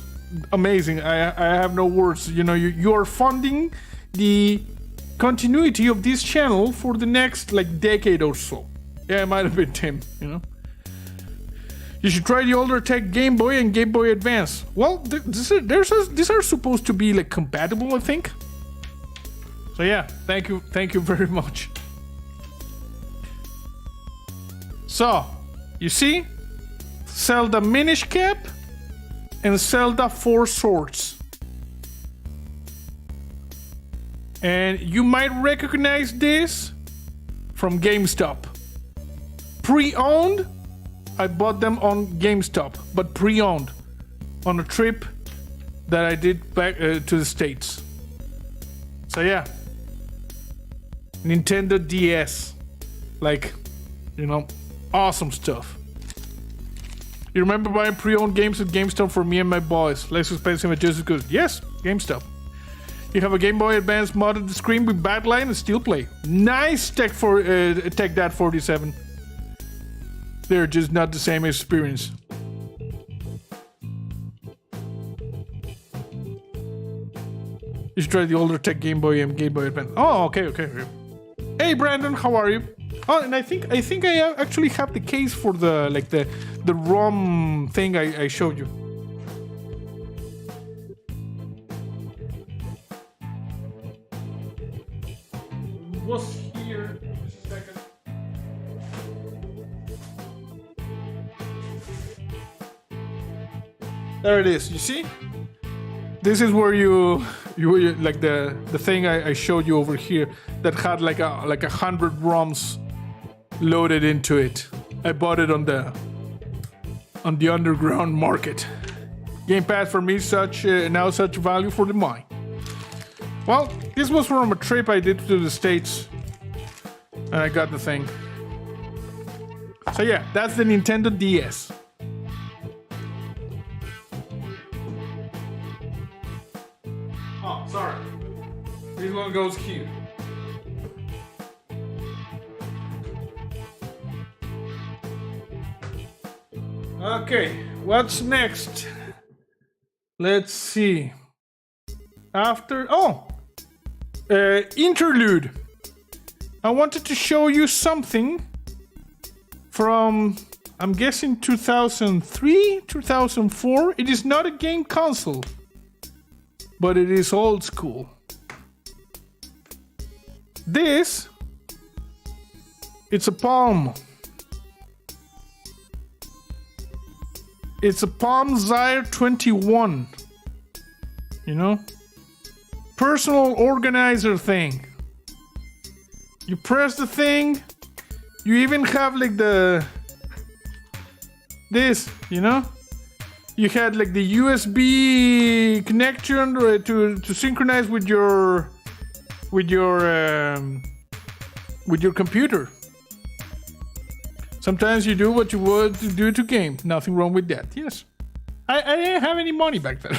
amazing. I have no words. You know, you are funding the continuity of this channel for the next like decade or so. Yeah, it might have been Tim, you know. You should try the older tech Game Boy and Game Boy Advance. Well, these are supposed to be like compatible, I think. So yeah, thank you very much. So, you see, Zelda Minish Cap and Zelda Four Swords. And you might recognize this from GameStop. Pre-owned, I bought them on GameStop, but pre-owned on a trip that I did back to the States. So yeah, Nintendo DS, like, you know, awesome stuff. You remember buying pre-owned games at GameStop for me and my boys? Less expensive and just as good. Yes, GameStop. You have a Game Boy Advance modded screen with backlight and still play. Nice Tech Dad 47. They're just not the same experience. You should try the older Tech Game Boy and Game Boy Advance. Oh, okay. Hey Brandon, how are you? Oh, and I think I actually have the case for the ROM thing I showed you. was here. Just a second. There it is. You see? This is where you like the thing I showed you over here that had like 100 ROMs loaded into it. I bought it on the underground market. Game Pass for me such value for the money. Well, this was from a trip I did to the States, and I got the thing. So yeah, that's the Nintendo DS. Oh, sorry. This one goes here. Okay, what's next? Let's see. Interlude. I wanted to show you something from, I'm guessing 2003, 2004. It is not a game console, but it is old school. This, it's a Palm. It's a Palm Zyre 21. You know? Personal organizer thing. You press the thing. You even have like this, you know? You had like the USB connection to synchronize with your computer. Sometimes you do what you would do to game. Nothing wrong with that. Yes. I didn't have any money back then.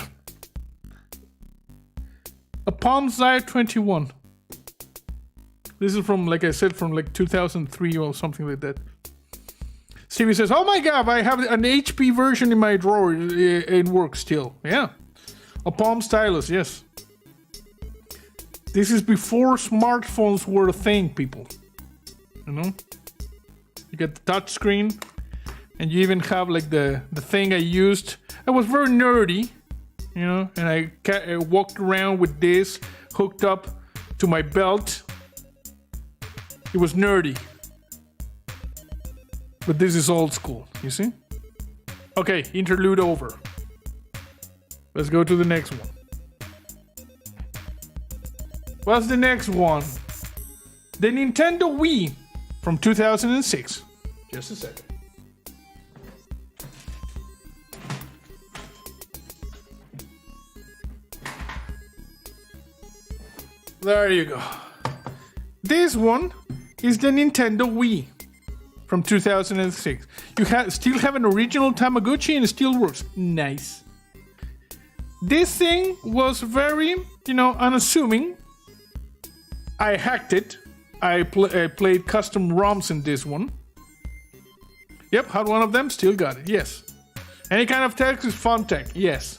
A Palm Zyre 21. This is from, like I said, from like 2003 or something like that. Stevie says, oh my god, I have an HP version in my drawer. It works still. Yeah. A Palm stylus, yes. This is before smartphones were a thing, people. You know? You get the touch screen, and you even have like the thing I used. I was very nerdy, you know, and I walked around with this hooked up to my belt. It was nerdy. But this is old school, you see? Okay, interlude over. Let's go to the next one. What's the next one? The Nintendo Wii from 2006. Just a second. There you go. This one is the Nintendo Wii from 2006. You still have an original Tamagotchi and it still works. Nice. This thing was very, unassuming. I hacked it. I played custom ROMs in this one. Yep, had one of them, still got it, yes. Any kind of text is fun tech, yes.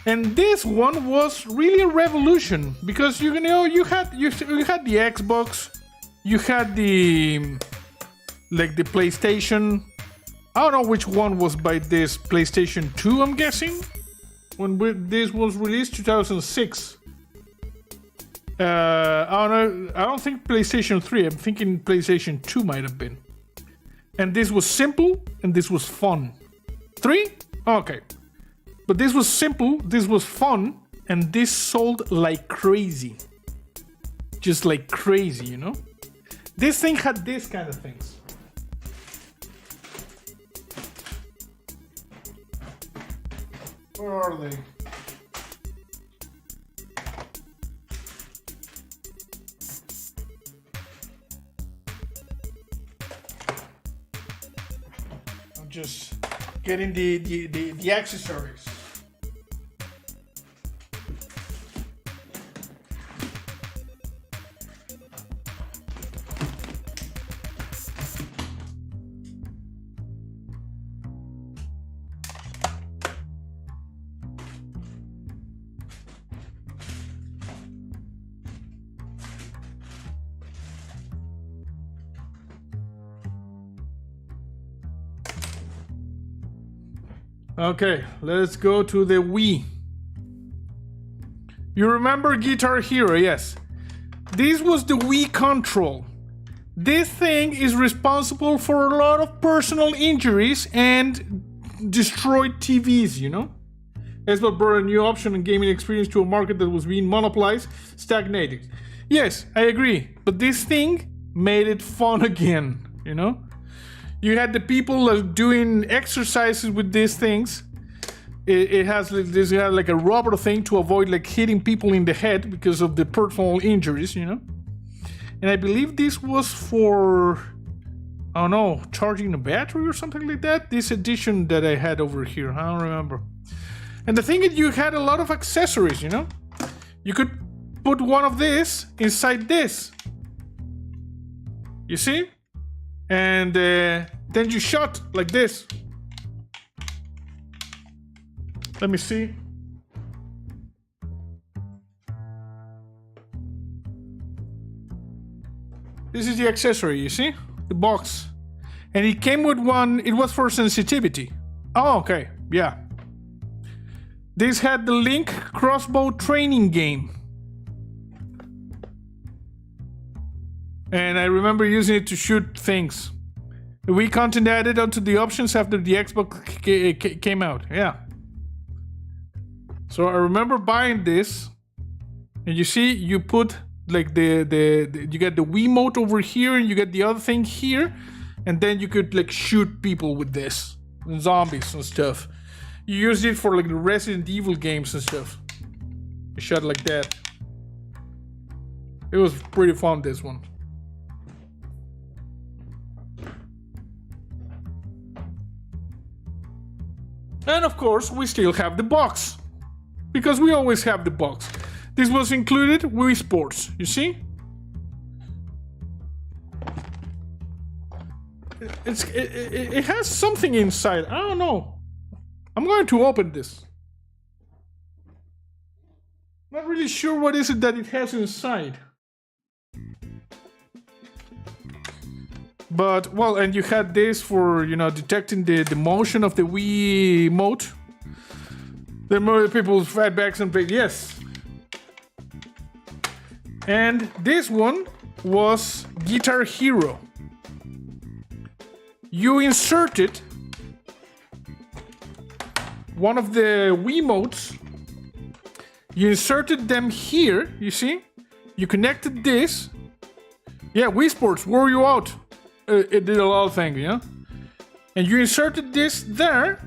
And this one was really a revolution because you had the Xbox, you had the PlayStation. I don't know which one was by this, PlayStation 2, I'm guessing, when this was released, 2006. I don't think PlayStation 3. I'm thinking PlayStation 2 might have been. And this was simple and this was fun. 3? Okay. But this was simple, this was fun, and this sold like crazy. Just like crazy, you know? This thing had this kind of things. Where are they? I'm just getting the accessories. Okay, let's go to the Wii. You remember Guitar Hero, yes. This was the Wii control. This thing is responsible for a lot of personal injuries and destroyed TVs, you know? Xbox brought a new option and gaming experience to a market that was being monopolized, stagnating. Yes, I agree, but this thing made it fun again, you know? You had the people doing exercises with these things. It has like a rubber thing to avoid like hitting people in the head because of the personal injuries, you know? And I believe this was for, I don't know, charging a battery or something like that. This edition that I had over here, I don't remember. And the thing is, you had a lot of accessories, you know? You could put one of this inside this. You see? And then you shot like this. Let me see. This is the accessory, you see? The box. And it came with one, it was for sensitivity. Oh, okay, yeah. This had the Link crossbow training game. And I remember using it to shoot things. The Wii content added onto the options after the Xbox came out, yeah. So I remember buying this. And you see, you put like you get the Wiimote over here and you get the other thing here. And then you could like shoot people with this. And zombies and stuff. You used it for like the Resident Evil games and stuff. You shot like that. It was pretty fun, this one. And of course, we still have the box. Because we always have the box. This was included Wii Sports, you see? It has something inside, I don't know. I'm going to open this. Not really sure what is it that it has inside. But, well, and you had this for, you know, detecting the motion of the Wii Mote. The more people's feedbacks and play, yes. And this one was Guitar Hero. You inserted one of the Wiimotes. You inserted them here, you see? You connected this. Yeah, Wii Sports, wore you out. It did a lot of things, you know? And you inserted this there.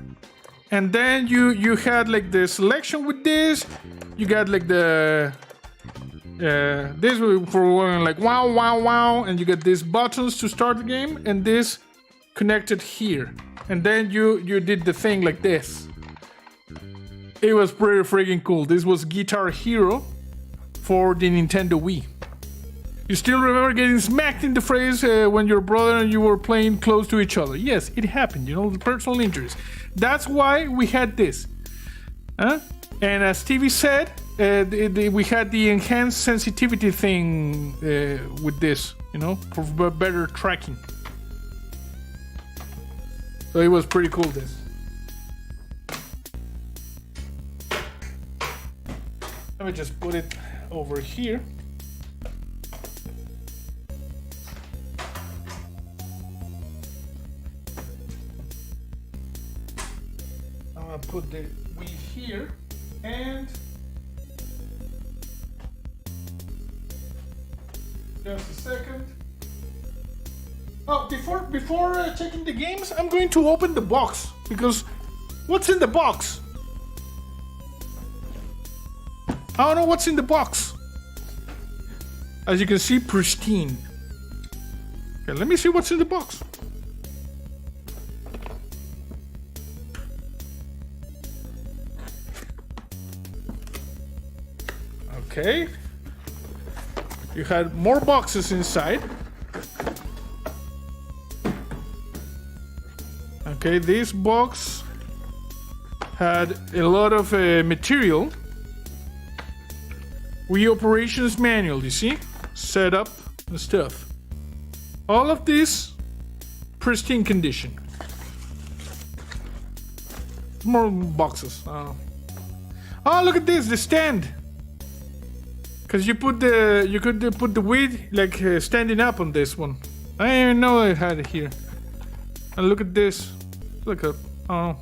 And then you had like the selection with this. You got like the... this for like wow, wow, wow. And you get these buttons to start the game. And this connected here. And then you did the thing like this. It was pretty freaking cool. This was Guitar Hero for the Nintendo Wii. You still remember getting smacked in the face when your brother and you were playing close to each other. Yes, it happened, you know, the personal injuries. That's why we had this. And as Stevie said, we had the enhanced sensitivity thing with this, you know, for better tracking. So it was pretty cool, this. Let me just put it over here. I'm gonna put the Wii here and just a second. Oh, before checking the games, I'm going to open the box because what's in the box? I don't know what's in the box. As you can see, pristine. Okay, let me see what's in the box. Okay. You had more boxes inside. Okay, this box had a lot of material. Wii operations manual, you see? Setup and stuff. All of this pristine condition. More boxes. Oh, look at this, the stand. Because you could put the Wii like standing up on this one. I didn't even know I had it here. And look at this. Look at, oh.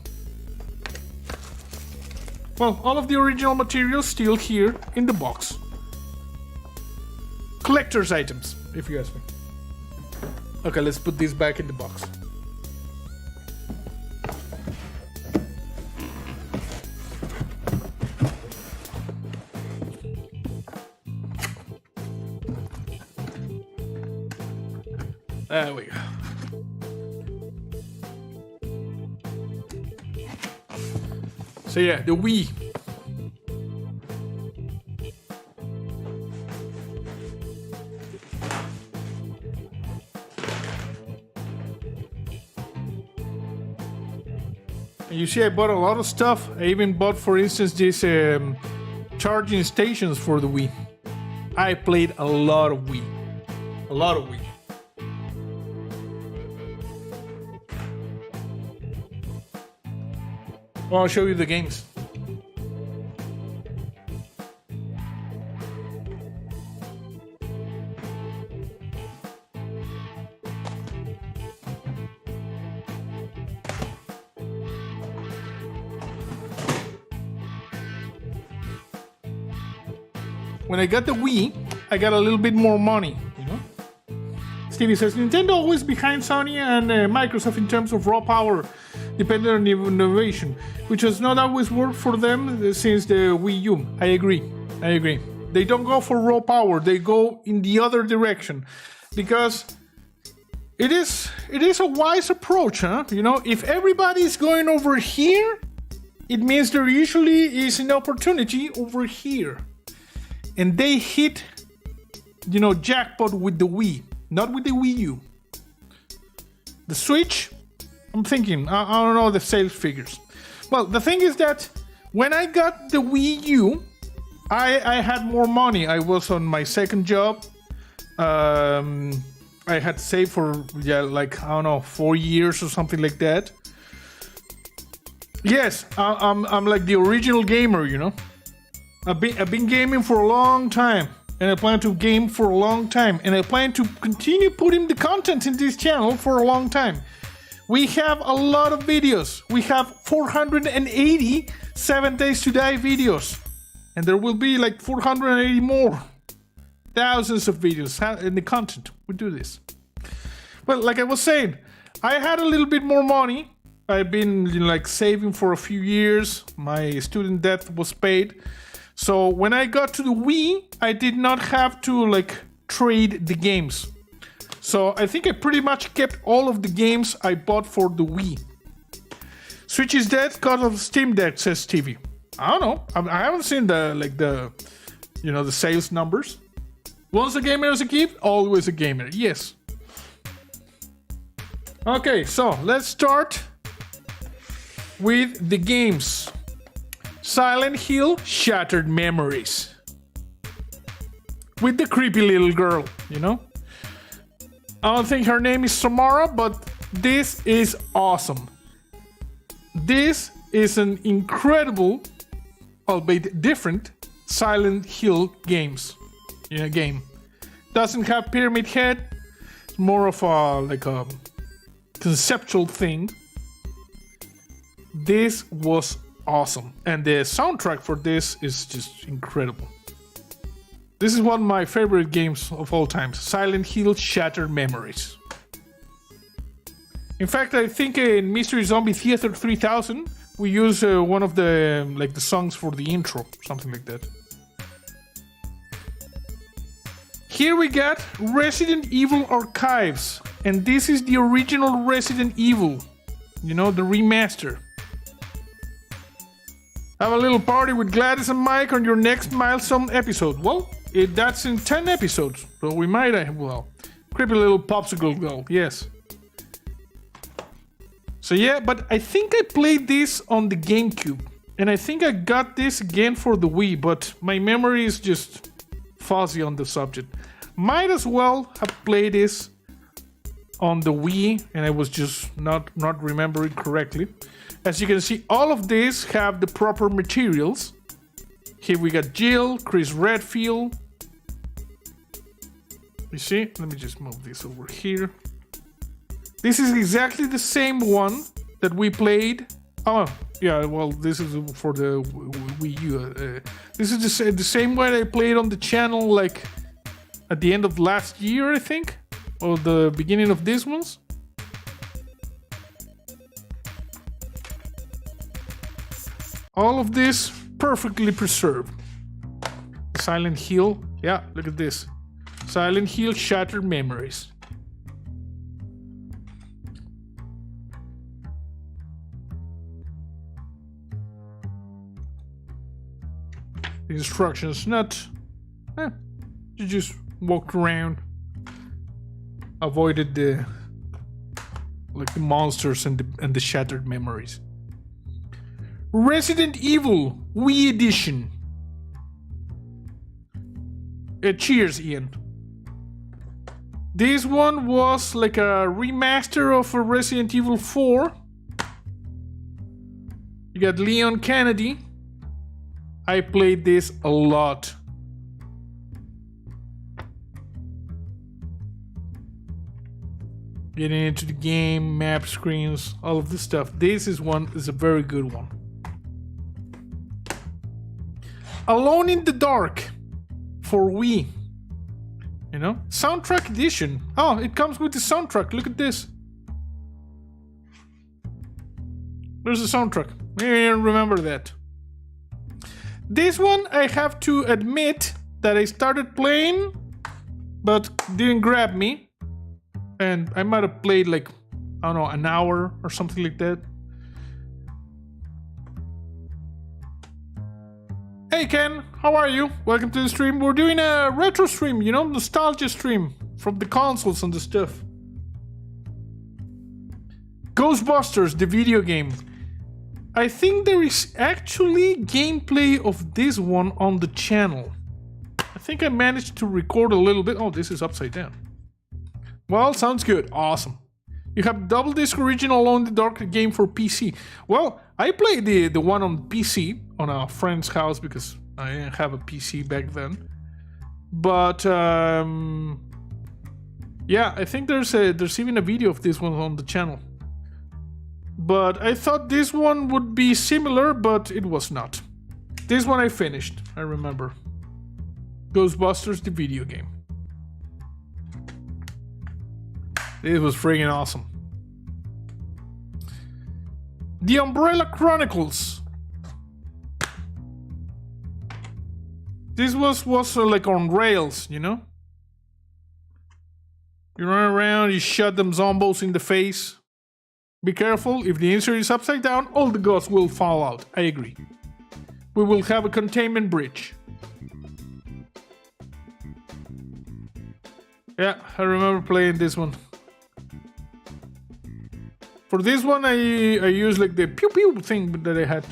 Well, all of the original material still here in the box. Collector's items, if you ask me. Okay, let's put this back in the box. There we go. So yeah, the Wii. And you see I bought a lot of stuff. I even bought, for instance, these charging stations for the Wii. I played a lot of Wii. A lot of Wii. Well, I'll show you the games. When I got the Wii, I got a little bit more money, you know? Stevie says, Nintendo always behind Sony and Microsoft in terms of raw power, depending on innovation, which has not always worked for them since the Wii U. I agree. They don't go for raw power, they go in the other direction. Because it is a wise approach, huh? You know, if everybody's going over here, it means there usually is an opportunity over here. And they hit, you know, jackpot with the Wii, not with the Wii U. The Switch, I'm thinking, I don't know the sales figures. Well, the thing is that when I got the Wii U, I had more money. I was on my second job. I had saved for, like, I don't know, 4 years or something like that. Yes, I'm like the original gamer, you know. I've been gaming for a long time, and I plan to game for a long time, and I plan to continue putting the content in this channel for a long time. We have a lot of videos. We have 480 7 Days to Die videos, and there will be like 480 more. Thousands of videos in the content. We do this. Well, like I was saying, I had a little bit more money. I've been, you know, like saving for a few years. My student debt was paid. So when I got to the Wii, I did not have to like trade the games. So I think I pretty much kept all of the games I bought for the Wii. Switch is dead because of Steam Deck, says Stevie. I don't know. I haven't seen the sales numbers. Once a gamer is a kid, always a gamer. Yes. Okay, so let's start with the games. Silent Hill Shattered Memories. With the creepy little girl, you know? I don't think her name is Samara, but this is awesome. This is an incredible, albeit different, Silent Hill game. Doesn't have Pyramid Head. It's more of a conceptual thing. This was awesome, and the soundtrack for this is just incredible. This is one of my favorite games of all time, Silent Hill Shattered Memories. In fact, I think in Mystery Zombie Theater 3000 we use one of the the songs for the intro, something like that. Here we got Resident Evil Archives, and this is the original Resident Evil, you know, the remaster. Have a little party with Gladys and Mike on your next milestone episode. Well, that's in 10 episodes, so we might creepy little popsicle girl, yes. So yeah, but I think I played this on the GameCube, and I think I got this again for the Wii, but my memory is just fuzzy on the subject. Might as well have played this on the Wii, and I was just not remembering correctly. As you can see, all of these have the proper materials. Here we got Jill, Chris Redfield, You see? Let me just move this over here. This is exactly the same one that we played. Oh, yeah, well, this is for the Wii U. This is the same one I played on the channel, like, at the end of last year, I think. Or the beginning of this one's. All of this perfectly preserved. Silent Hill. Yeah, look at this. Silent Hill Shattered Memories. The instructions not... you just walked around. Avoided the... like the monsters and the shattered memories. Resident Evil Wii Edition. Cheers, Ian. This one was like a remaster of a Resident Evil 4. You got Leon Kennedy. I played this a lot. Getting into the game, map screens, all of this stuff. This is a very good one. Alone in the Dark for Wii. You know? Soundtrack edition. Oh, it comes with the soundtrack. Look at this. There's the soundtrack. I remember that. This one, I have to admit that I started playing, but didn't grab me. And I might have played like, I don't know, an hour or something like that. Hey Ken, how are you? Welcome to the stream. We're doing a retro stream, you know, nostalgia stream from the consoles and the stuff. Ghostbusters, the video game. I think there is actually gameplay of this one on the channel. I think I managed to record a little bit. Oh, this is upside down. Well, sounds good. Awesome. You have Double Disc Original Alone in the Dark game for PC. Well, I played the one on PC on a friend's house because I didn't have a PC back then. But yeah, I think there's even a video of this one on the channel. But I thought this one would be similar, but it was not. This one I finished, I remember. Ghostbusters, the video game. It was friggin' awesome. The Umbrella Chronicles. This was like on rails, you know? You run around, you shot them zombos in the face. Be careful, if the insert is upside down, all the ghosts will fall out. I agree. We will have a containment bridge. Yeah, I remember playing this one. For this one, I used like the pew pew thing that I had.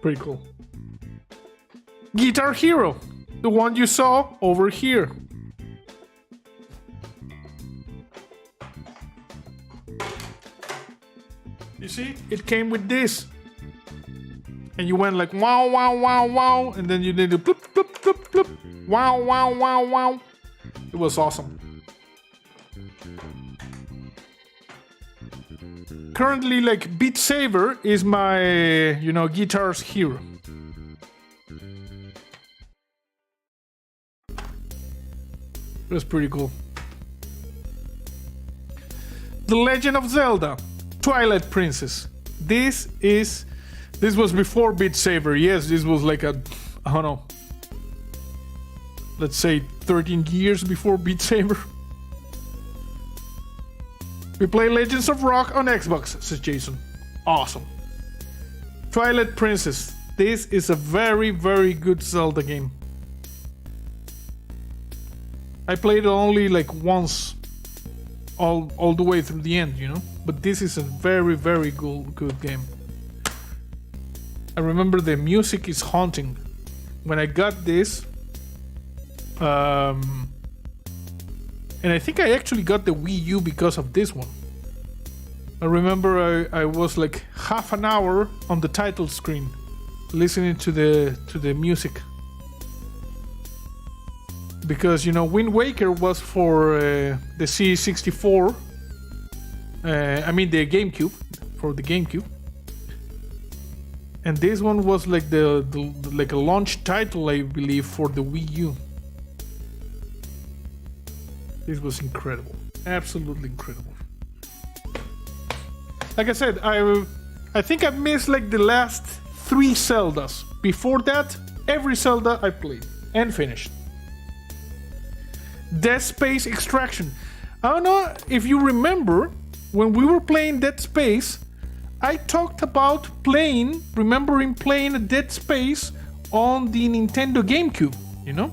Pretty cool. Guitar Hero, the one you saw over here. You see, it came with this. And you went like wow, wow, wow, wow, and then you did the bloop, bloop, bloop, bloop, wow, wow, wow, wow. It was awesome. Currently, like, Beat Saber is my, you know, guitar's hero. It was pretty cool. The Legend of Zelda, Twilight Princess. This was before Beat Saber. Yes, this was like a, I don't know, let's say 13 years before Beat Saber. We play Legends of Rock on Xbox, says Jason. Awesome. Twilight Princess. This is a very, very good Zelda game. I played it only like once, all the way through the end, you know? But this is a very, very good game. I remember the music is haunting. When I got this, and I think I actually got the Wii U because of this one. I remember I was like half an hour on the title screen listening to the music. because, you know, Wind Waker was for the C64. I mean the GameCube, for the GameCube. And this one was like the like a launch title, I believe, for the Wii U. This was incredible, absolutely incredible. Like I said, I think I missed like the last 3 Zeldas. Before that, every Zelda I played and finished. Dead Space Extraction. I don't know if you remember when we were playing Dead Space. I talked about remembering playing a Dead Space on the Nintendo GameCube, you know?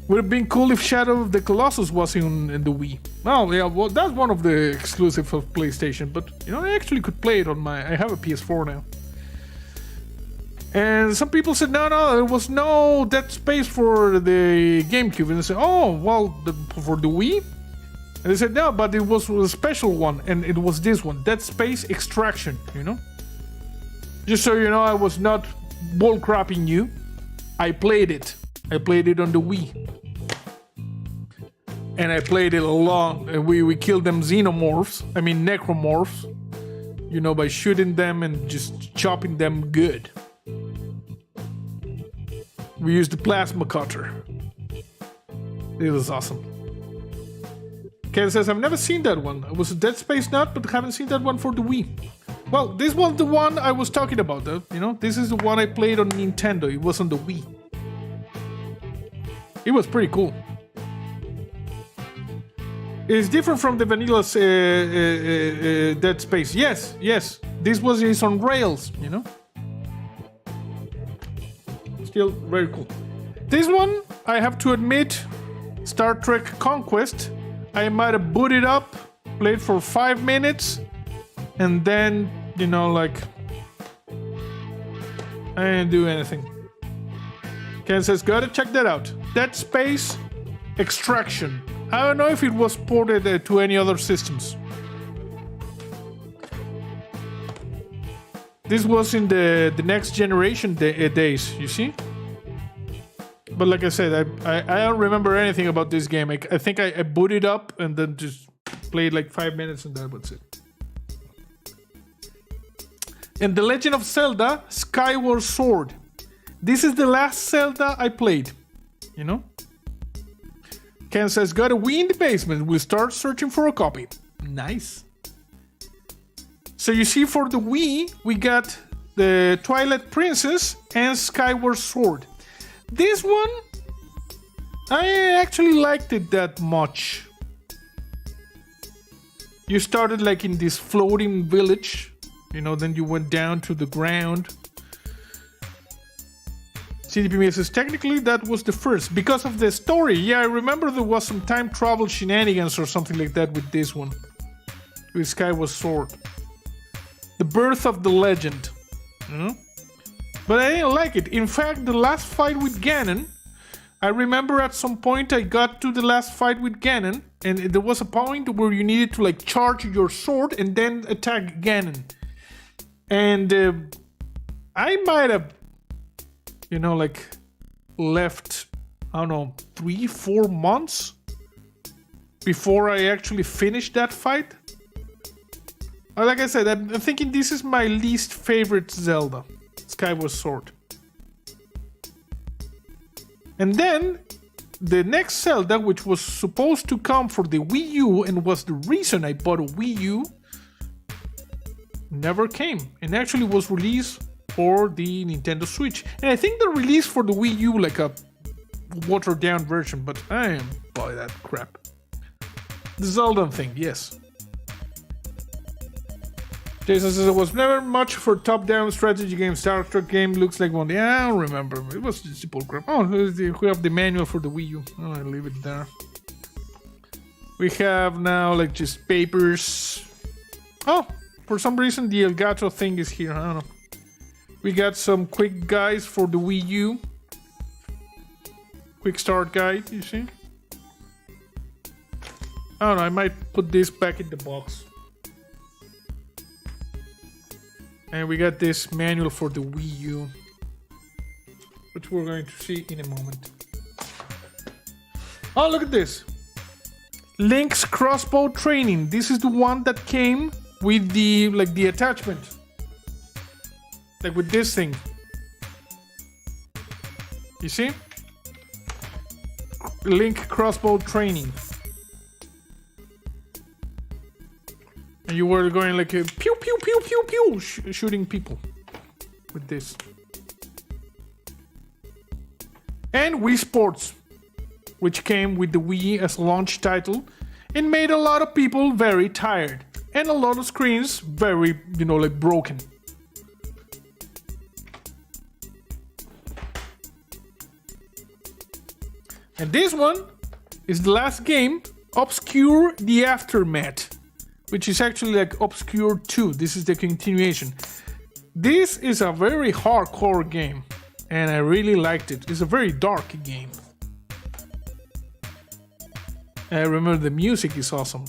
Would have been cool if Shadow of the Colossus was in the Wii. Well, yeah, well, that's one of the exclusives of PlayStation, but, you know, I actually could play it on I have a PS4 now. And some people said, no, there was no Dead Space for the GameCube. And I said, oh, well, for the Wii? And they said, no, but it was a special one, and it was this one, Dead Space Extraction, you know? Just so you know, I was not bullcrapping you. I played it. I played it on the Wii. And I played it along, and we killed them necromorphs, you know, by shooting them and just chopping them good. We used the plasma cutter. It was awesome. Ken says, I've never seen that one. I was a Dead Space nut, but haven't seen that one for the Wii. Well, this was the one I was talking about, though. You know, this is the one I played on Nintendo. It was on the Wii. It was pretty cool. It's different from the vanilla Dead Space. Yes. This is on rails, you know? Still very cool. This one, I have to admit, Star Trek Conquest, I might have booted up, played for 5 minutes, and then, you know, like, I didn't do anything. Ken says, gotta check that out. Dead Space Extraction. I don't know if it was ported to any other systems. This was in the next generation days, you see? But like I said, I don't remember anything about this game. I think I booted up and then just played like 5 minutes and that was it. And The Legend of Zelda Skyward Sword. This is the last Zelda I played, you know? Ken says, got a Wii in the basement. We'll start searching for a copy. Nice. So you see, for the Wii, we got the Twilight Princess and Skyward Sword. This one, I actually liked it that much. You started like in this floating village, you know, then you went down to the ground. CDPM says, technically that was the first, because of the story. Yeah, I remember there was some time travel shenanigans or something like that with this one. With Skyward Sword. The birth of the legend. You know? But I didn't like it. In fact, the last fight with Ganon, I remember at some point I got to the last fight with Ganon, and there was a point where you needed to like charge your sword and then attack Ganon. And I might have, you know, like left, I don't know, 3-4 months before I actually finished that fight. Like I said, I'm thinking this is my least favorite Zelda, Skyward Sword. And then the next Zelda, which was supposed to come for the Wii U and was the reason I bought a Wii U, never came and actually was released for the Nintendo Switch. And I think the release for the Wii U like a watered down version, but I didn't buy that crap. The Zelda thing, yes. Jason says, it was never much for top-down strategy game. Star Trek game looks like one. Yeah, I don't remember. It was just bullcrap. Oh, we have the manual for the Wii U. Oh, I'll leave it there. We have now like just papers. Oh, for some reason the Elgato thing is here. I don't know. We got some quick guides for the Wii U. Quick start guide, you see? I don't know, I might put this back in the box. And we got this manual for the Wii U, which we're going to see in a moment. Oh, look at this. Link's crossbow training. This is the one that came with the attachment. Like with this thing. You see? Link crossbow training. And you were going like a pew pew pew pew pew shooting people with this. And Wii Sports, which came with the Wii as launch title and made a lot of people very tired and a lot of screens very, like broken. And this one is the last game, Obscure the Aftermath, which is actually like Obscure 2. This is the continuation. This is a very hardcore game, and I really liked it. It's a very dark game. I remember the music is awesome.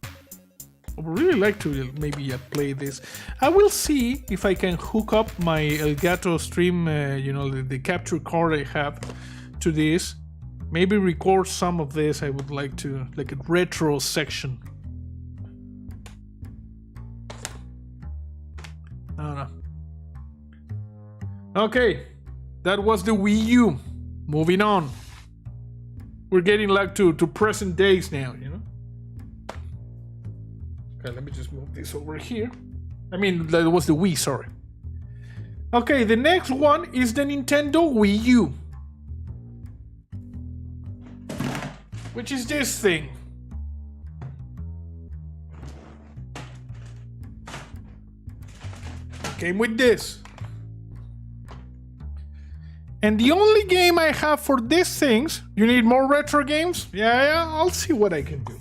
I would really like to maybe play this. I will see if I can hook up my Elgato Stream, the capture card I have to this. Maybe record some of this. I would like to, like a retro section. I don't know. Okay, that was the Wii U. Moving on. We're getting like to present days now, Okay, let me just move this over here. I mean, that was the Wii, sorry. Okay, the next one is the Nintendo Wii U. Which is this thing. Came with this. And the only game I have for these things, you need more retro games? Yeah, I'll see what I can do.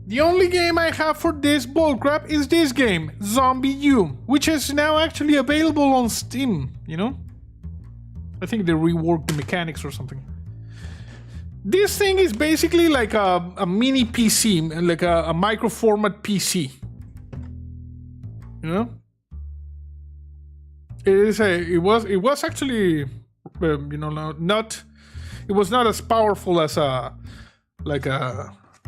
The only game I have for this bullcrap is this game, Zombie U, which is now actually available on Steam, I think they reworked the mechanics or something. This thing is basically like a mini PC, like a micro format PC. It was actually not it was not as powerful as a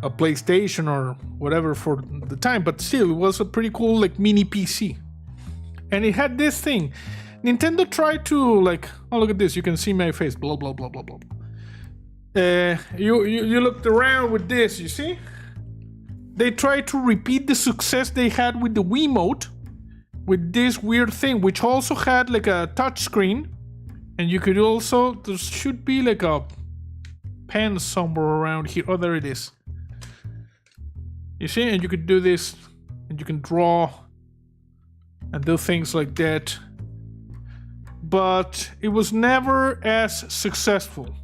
PlayStation or whatever for the time, but still it was a pretty cool like mini PC. And it had this thing. Nintendo tried to oh, look at this, you can see my face, blah blah blah blah blah. You looked around with this, you see? They tried to repeat the success they had with the Wiimote with this weird thing, which also had like a touch screen, and you could also, there should be like a pen somewhere around here. Oh, there it is. You see, and you could do this, and you can draw and do things like that. But it was never as successful.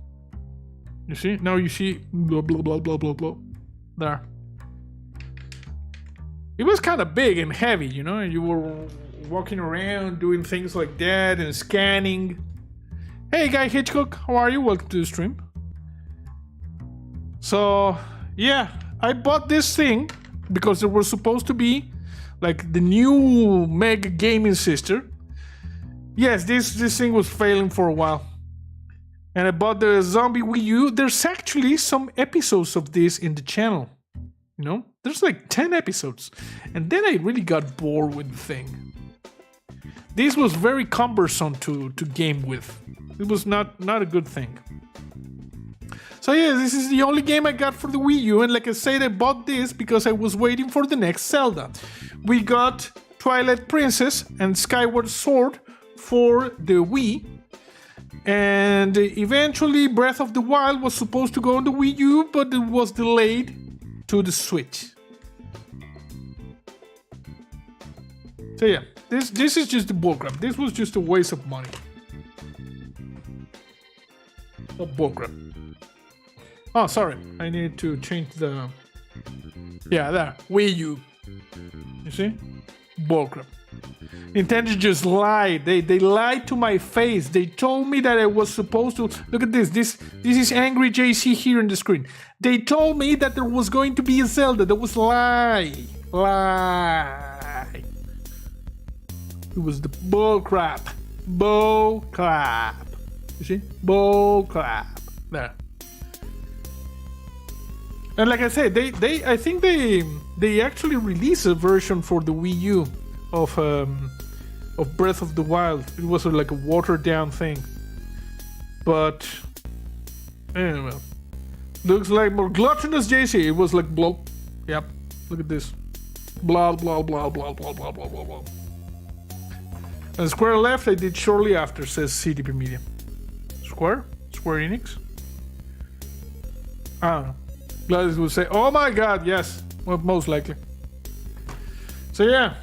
You see, now you see blah blah blah blah blah blah. There. It was kind of big and heavy, and you were walking around doing things like that and scanning. Hey, Guy Hitchcock, how are you? Welcome to the stream. So, yeah, I bought this thing because there was supposed to be like the new Mega Gaming Sister. Yes, this thing was failing for a while. And I bought the Zombie Wii U. There's actually some episodes of this in the channel. There's like 10 episodes. And then I really got bored with the thing. This was very cumbersome to game with. It was not a good thing. So yeah, this is the only game I got for the Wii U. And like I said, I bought this because I was waiting for the next Zelda. We got Twilight Princess and Skyward Sword for the Wii. And eventually Breath of the Wild was supposed to go on the Wii U, but it was delayed to the Switch. So yeah, this is just the bullcrap. This was just a waste of money. Oh, bullcrap. Oh, sorry. I need to change the... Yeah, there. Wii U. You see? Bullcrap. Nintendo just lied. They lied to my face. They told me that I was supposed to... Look at this. This is Angry JC here on the screen. They told me that there was going to be a Zelda. That was lie. Lie. It was the bullcrap. Bullcrap. You see? Bull crap. There. And like I said, I think they actually released a version for the Wii U of Breath of the Wild. It was like a watered down thing. But anyway, looks like more gluttonous JC. It was like blah. Yep. Look at this. Blah blah blah blah blah blah blah blah blah. And Square left. I did shortly after, says CDP Media. Square Enix. I don't know. Gladys would say, "Oh my God, yes." Well, most likely. So yeah,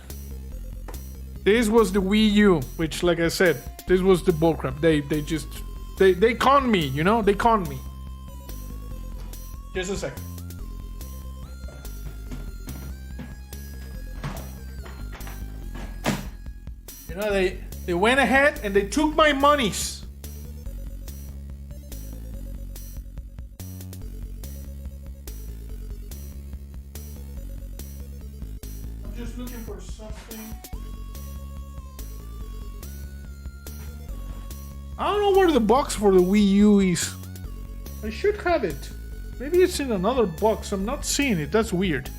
this was the Wii U, which, like I said, this was the bullcrap. They conned me, you know? They conned me. Just a second. You know, they went ahead and they took my monies. I'm just looking for something. I don't know where the box for the Wii U is. I should have it. Maybe it's in another box. I'm not seeing it. That's weird.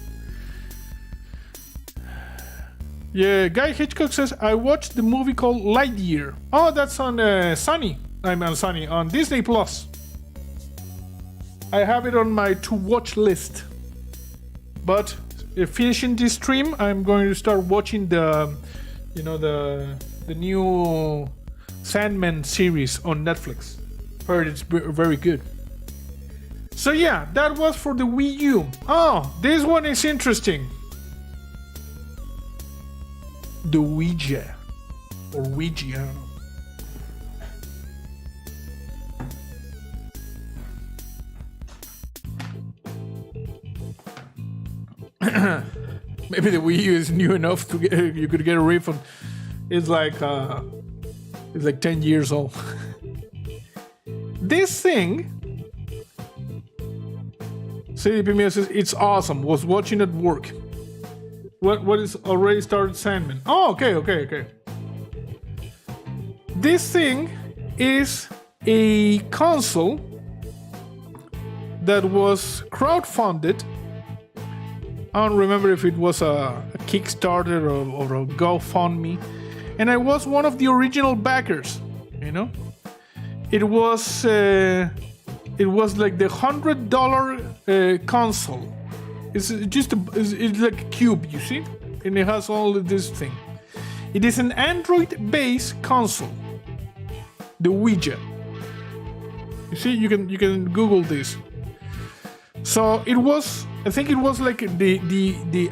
Yeah, Guy Hitchcock says, I watched the movie called Lightyear. Oh, that's on Sunny. I'm on Sunny, on Disney Plus. I have it on my to-watch list. But finishing this stream, I'm going to start watching the new Sandman series on Netflix. Heard it's very good. So yeah, that was for the Wii U. Oh, this one is interesting. The OUYA. Or Ouija, I don't know. Maybe the Wii U is new enough to get, you could get a refund. It's like 10 years old. This thing, CDP Media says, it's awesome. Was watching at work. What is already started Sandman? Oh, okay. This thing is a console that was crowdfunded. I don't remember if it was a Kickstarter or a GoFundMe. And I was one of the original backers, you know? It was like the $100 console. It's like a cube, you see? And it has all of this thing. It is an Android-based console. The OUYA. You see, you can Google this. So it was, I think it was like the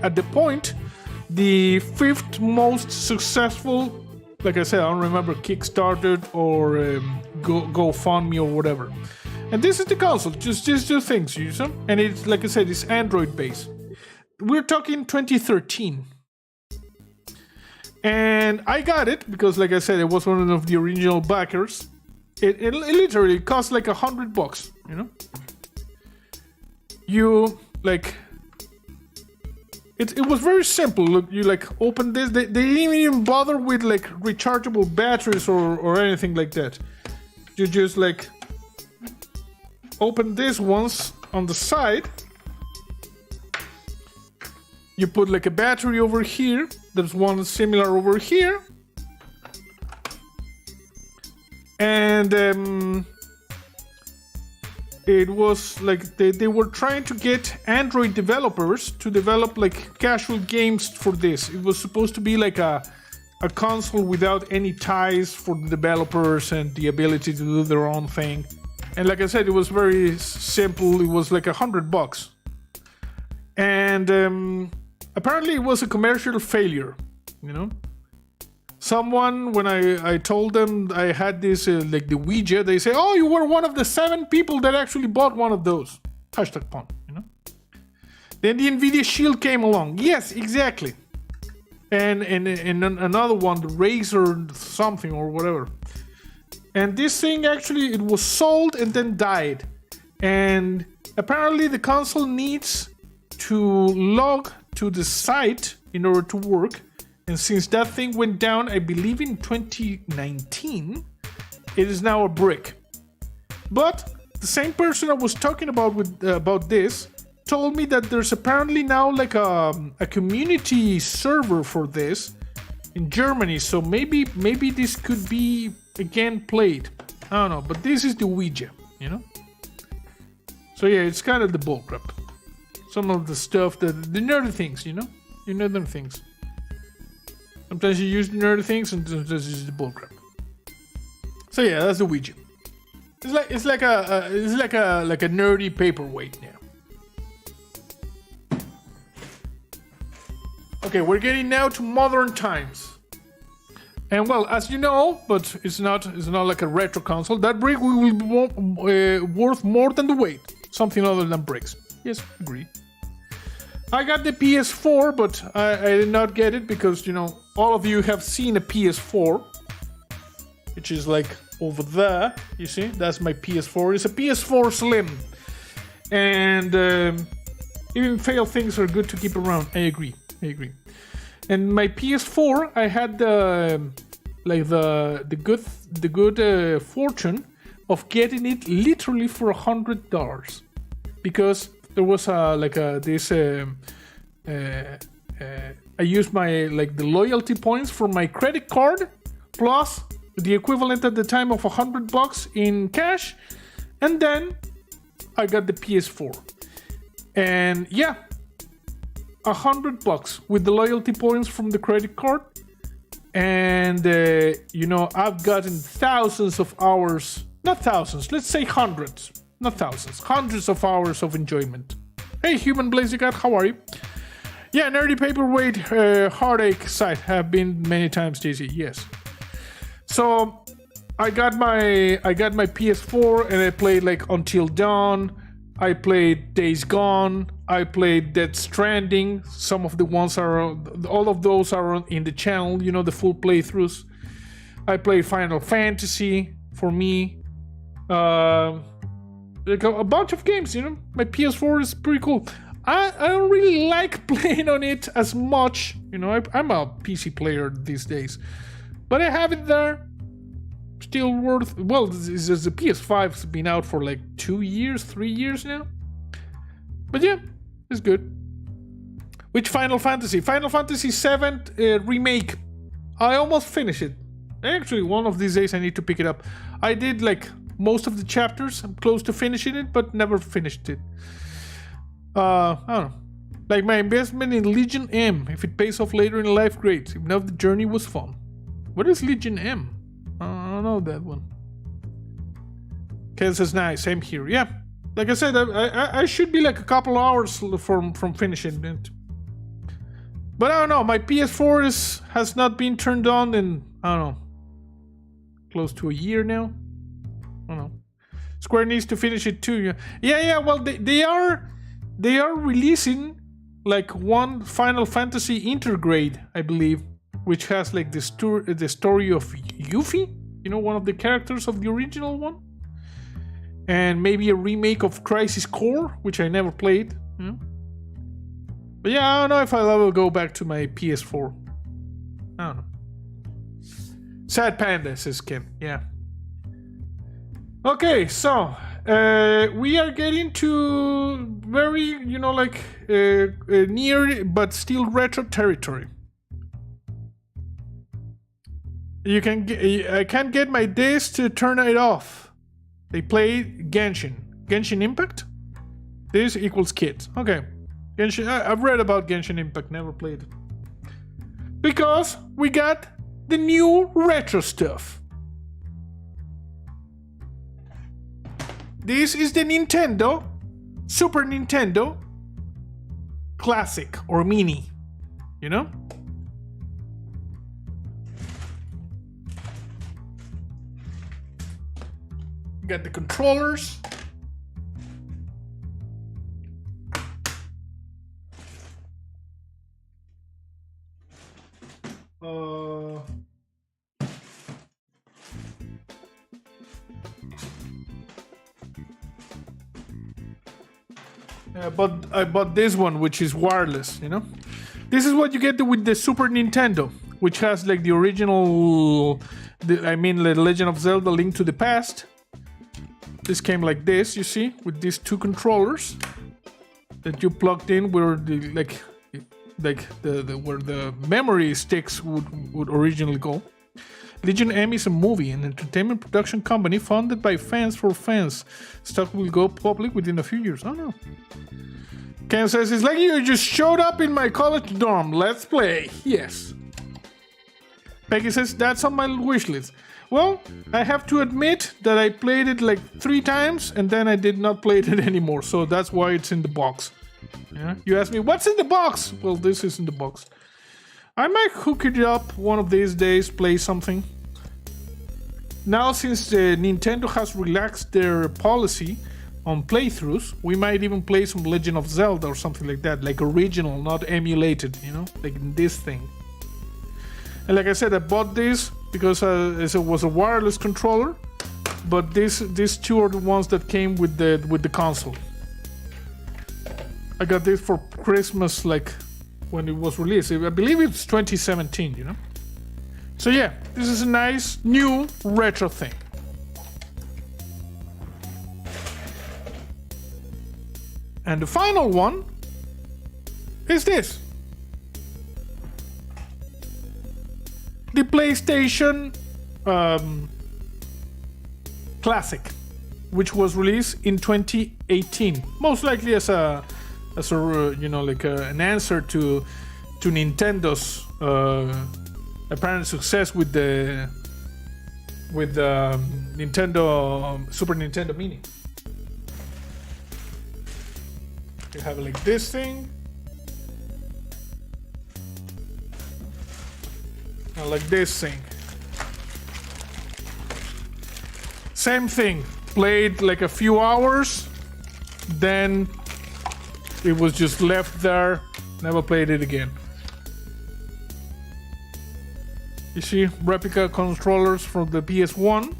at the point, the 5th most successful, like I said, I don't remember, Kickstarter or GoFundMe or whatever. And this is the console, just two things, you know? And it's, like I said, it's Android based. We're talking 2013. And I got it because, like I said, it was one of the original backers. It literally cost like $100, you know? You, like... It was very simple. Look, you like open this. They didn't even bother with like rechargeable batteries or anything like that. You just like open this once on the side. You put like a battery over here. There's one similar over here. And it was like they were trying to get Android developers to develop like casual games for this. It was supposed to be like a console without any ties for the developers and the ability to do their own thing. And like I said, it was very simple. It was like $100. And apparently it was a commercial failure, you know? Someone, when I told them I had this, like the OUYA, they say, oh, you were one of the 7 people that actually bought one of those. #pun, you know? Then the NVIDIA Shield came along. Yes, exactly. And another one, the Razer something or whatever. And this thing actually, it was sold and then died. And apparently the console needs to log to the site in order to work. And since that thing went down, I believe in 2019, it is now a brick. But the same person I was talking about this told me that there's apparently now like a community server for this in Germany. So maybe this could be again played. I don't know, but this is the OUYA, you know. So yeah, it's kind of the bullcrap. Some of the stuff the nerdy things, you know, them things. Sometimes you use the nerdy things, and sometimes it's just the bullcrap. So yeah, that's the OUYA. It's like a nerdy paperweight now. Okay, we're getting now to modern times. And well, as you know, but it's not like a retro console. That brick will be worth more than the weight. Something other than bricks. Yes, agree. I got the PS4, but I did not get it because, you know, all of you have seen a PS4, which is like over there. You see, that's my PS4. It's a PS4 Slim, and even failed things are good to keep around. I agree. And my PS4, I had the good fortune of getting it literally for $100 because there was I used my the loyalty points for my credit card plus the equivalent at the time of $100 in cash, and then I got the PS4. And yeah, $100 with the loyalty points from the credit card, and you know, I've gotten thousands of hours, not thousands, let's say hundreds, not thousands, hundreds of hours of enjoyment. Hey, Human Blazy Cat, how are you? Yeah, nerdy paperweight heartache site have been many times, JC. Yes. So I got my PS4 and I played like Until Dawn. I played Days Gone. I played Death Stranding. Some of the ones all of those are in the channel, you know, the full playthroughs. I played Final Fantasy for me. Like a bunch of games, you know. My PS4 is pretty cool. I don't really like playing on it as much, you know. I'm a PC player these days, but I have it there. Still worth. Well, the PS5's been out for like 2 years, 3 years now. But yeah, it's good. Which Final Fantasy? Final Fantasy VII remake. I almost finished it. Actually, one of these days I need to pick it up. I did like most of the chapters. I'm close to finishing it, but never finished it. I don't know. Like my investment in Legion M. If it pays off later in life, great. If not, the journey was fun. What is Legion M? I don't know that one. Ken says nice. Same here. Yeah. Like I said, I should be like a couple hours from finishing it. But I don't know. My PS4 has not been turned on in, I don't know, close to a year now. I don't know. Square needs to finish it too. Yeah. Well, they are releasing like one Final Fantasy Intergrade, I believe, which has like the story of Yuffie, you know, one of the characters of the original one, and maybe a remake of Crisis Core, which I never played. You know? But yeah, I don't know if I'll ever go back to my PS4. I don't know. Sad Panda, says Kim. Yeah. Okay, so we are getting to very, you know, like near but still retro territory. I can't get my DS to turn it off. They play Genshin Impact. This equals kids. Okay, Genshin. I've read about Genshin Impact, never played it. Because we got the new retro stuff. This is the Nintendo, Super Nintendo Classic or Mini, you know? Got the controllers. But I bought this one, which is wireless, you know? This is what you get with the Super Nintendo. which has like the original, the Legend of Zelda: Link to the Past. This came like this, you see, with these two controllers that you plugged in, where the where the memory sticks would originally go. Legion M is a movie, an entertainment production company funded by fans for fans. Stock will go public within a few years. Oh no. Ken says, it's like you just showed up in my college dorm. Let's play. Yes. Peggy says, that's on my wish list. Well, I have to admit that I played it like 3 times and then I did not play it anymore. So that's why it's in the box. Yeah? You asked me, what's in the box? Well, this is in the box. I might hook it up one of these days, play something. Now, since Nintendo has relaxed their policy on playthroughs, we might even play some Legend of Zelda or something like that, like original, not emulated, you know, like this thing. And like I said, I bought this because it was a wireless controller, but these two are the ones that came with the console. I got this for Christmas, like when it was released. I believe it's 2017, you know? So yeah, this is a nice, new, retro thing. And the final one is this. The PlayStation Classic, which was released in 2018. Most likely as a you know, like an answer to Nintendo's apparent success with the Nintendo Super Nintendo Mini. You have like this thing, and like this thing. Same thing. Played like a few hours, then it was just left there, never played it again. You see replica controllers from the PS1.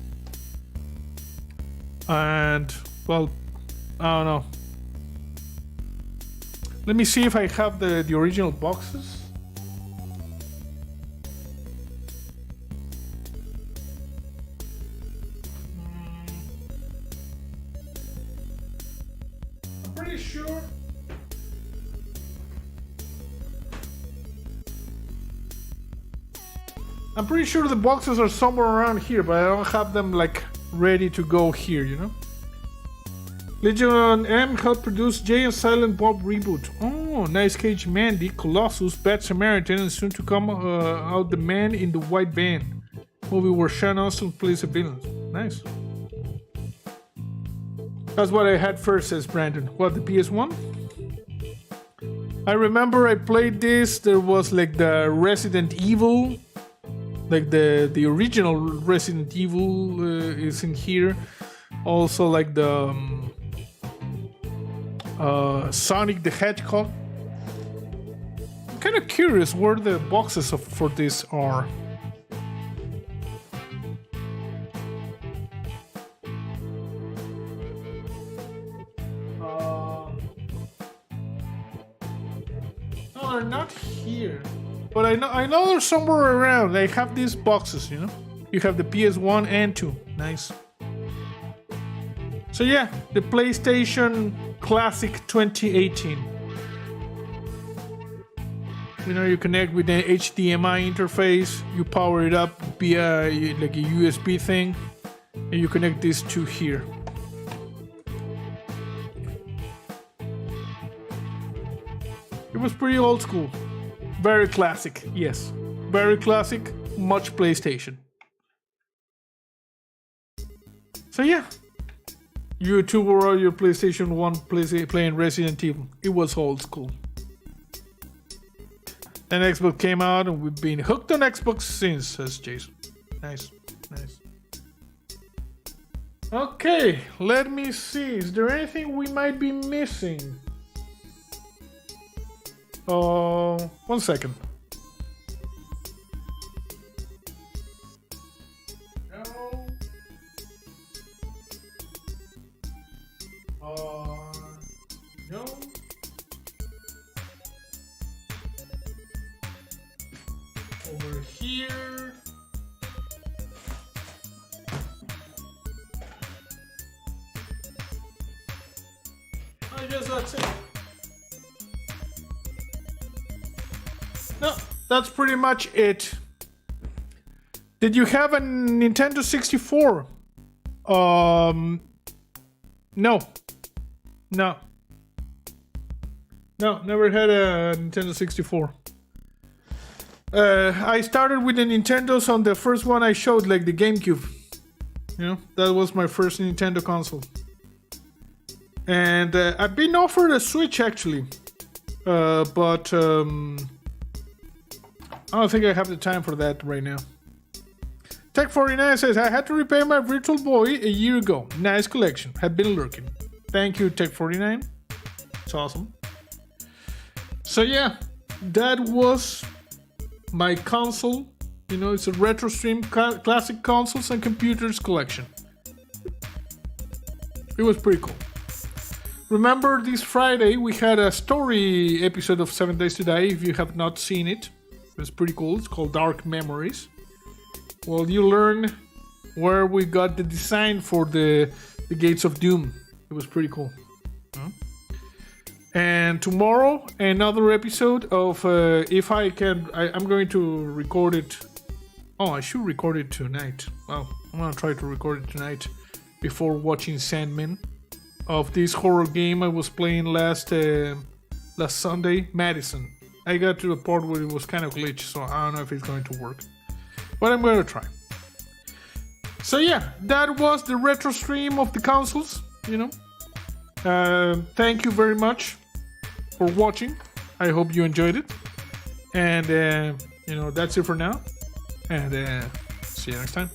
And, well, I don't know. Let me see if I have the original boxes. I'm pretty sure. I'm pretty sure the boxes are somewhere around here, but I don't have them like ready to go here, you know? Legion M helped produce Jay and Silent Bob reboot. Oh, Nice Cage Mandy, Colossus, Bad Samaritan, and soon to come out The Man in the White Band. Movie where Sean Austin plays a villain. Nice. That's what I had first, says Brandon. What, the PS1? I remember I played this. There was like the Resident Evil. Like the original Resident Evil is in here. Also like the Sonic the Hedgehog. I'm kind of curious where the boxes for this are. No, they're not here. But I know they're somewhere around. They have these boxes, you know? You have the PS1 and 2. Nice. So yeah, the PlayStation Classic 2018. You know, you connect with the HDMI interface, you power it up via like a USB thing, and you connect these two here. It was pretty old school. Very classic, yes. Very classic, much PlayStation. So yeah. You two were on your PlayStation 1 playing Resident Evil. It was old school. Then Xbox came out and we've been hooked on Xbox since, says Jason. Nice, nice. Okay, let me see. Is there anything we might be missing? 1 second. No. over here. I guess that's it. No, that's pretty much it. Did you have a Nintendo 64? No. No, never had a Nintendo 64. I started with the Nintendos on the first one I showed, like the GameCube. You know, that was my first Nintendo console. And I've been offered a Switch actually. But I don't think I have the time for that right now. Tech49 says, I had to repair my Virtual Boy a year ago. Nice collection. Have been lurking. Thank you, Tech49. It's awesome. So yeah, that was my console. You know, it's a retro stream classic consoles and computers collection. It was pretty cool. Remember this Friday we had a story episode of 7 Days to Die. If you have not seen it, it's pretty cool. It's called Dark Memories. Well, you learn where we got the design for the Gates of Doom. It was pretty cool. And tomorrow, another episode of if I can, I'm going to record it. Oh, I should record it tonight. Well, I'm gonna try to record it tonight before watching Sandman, of this horror game I was playing last Sunday, Madison. I got to a part where it was kind of glitched, so I don't know if it's going to work, but I'm gonna try. So yeah, that was the retro stream of the consoles. You know. Thank you very much for watching. I hope you enjoyed it. And, you know, that's it for now. And see you next time.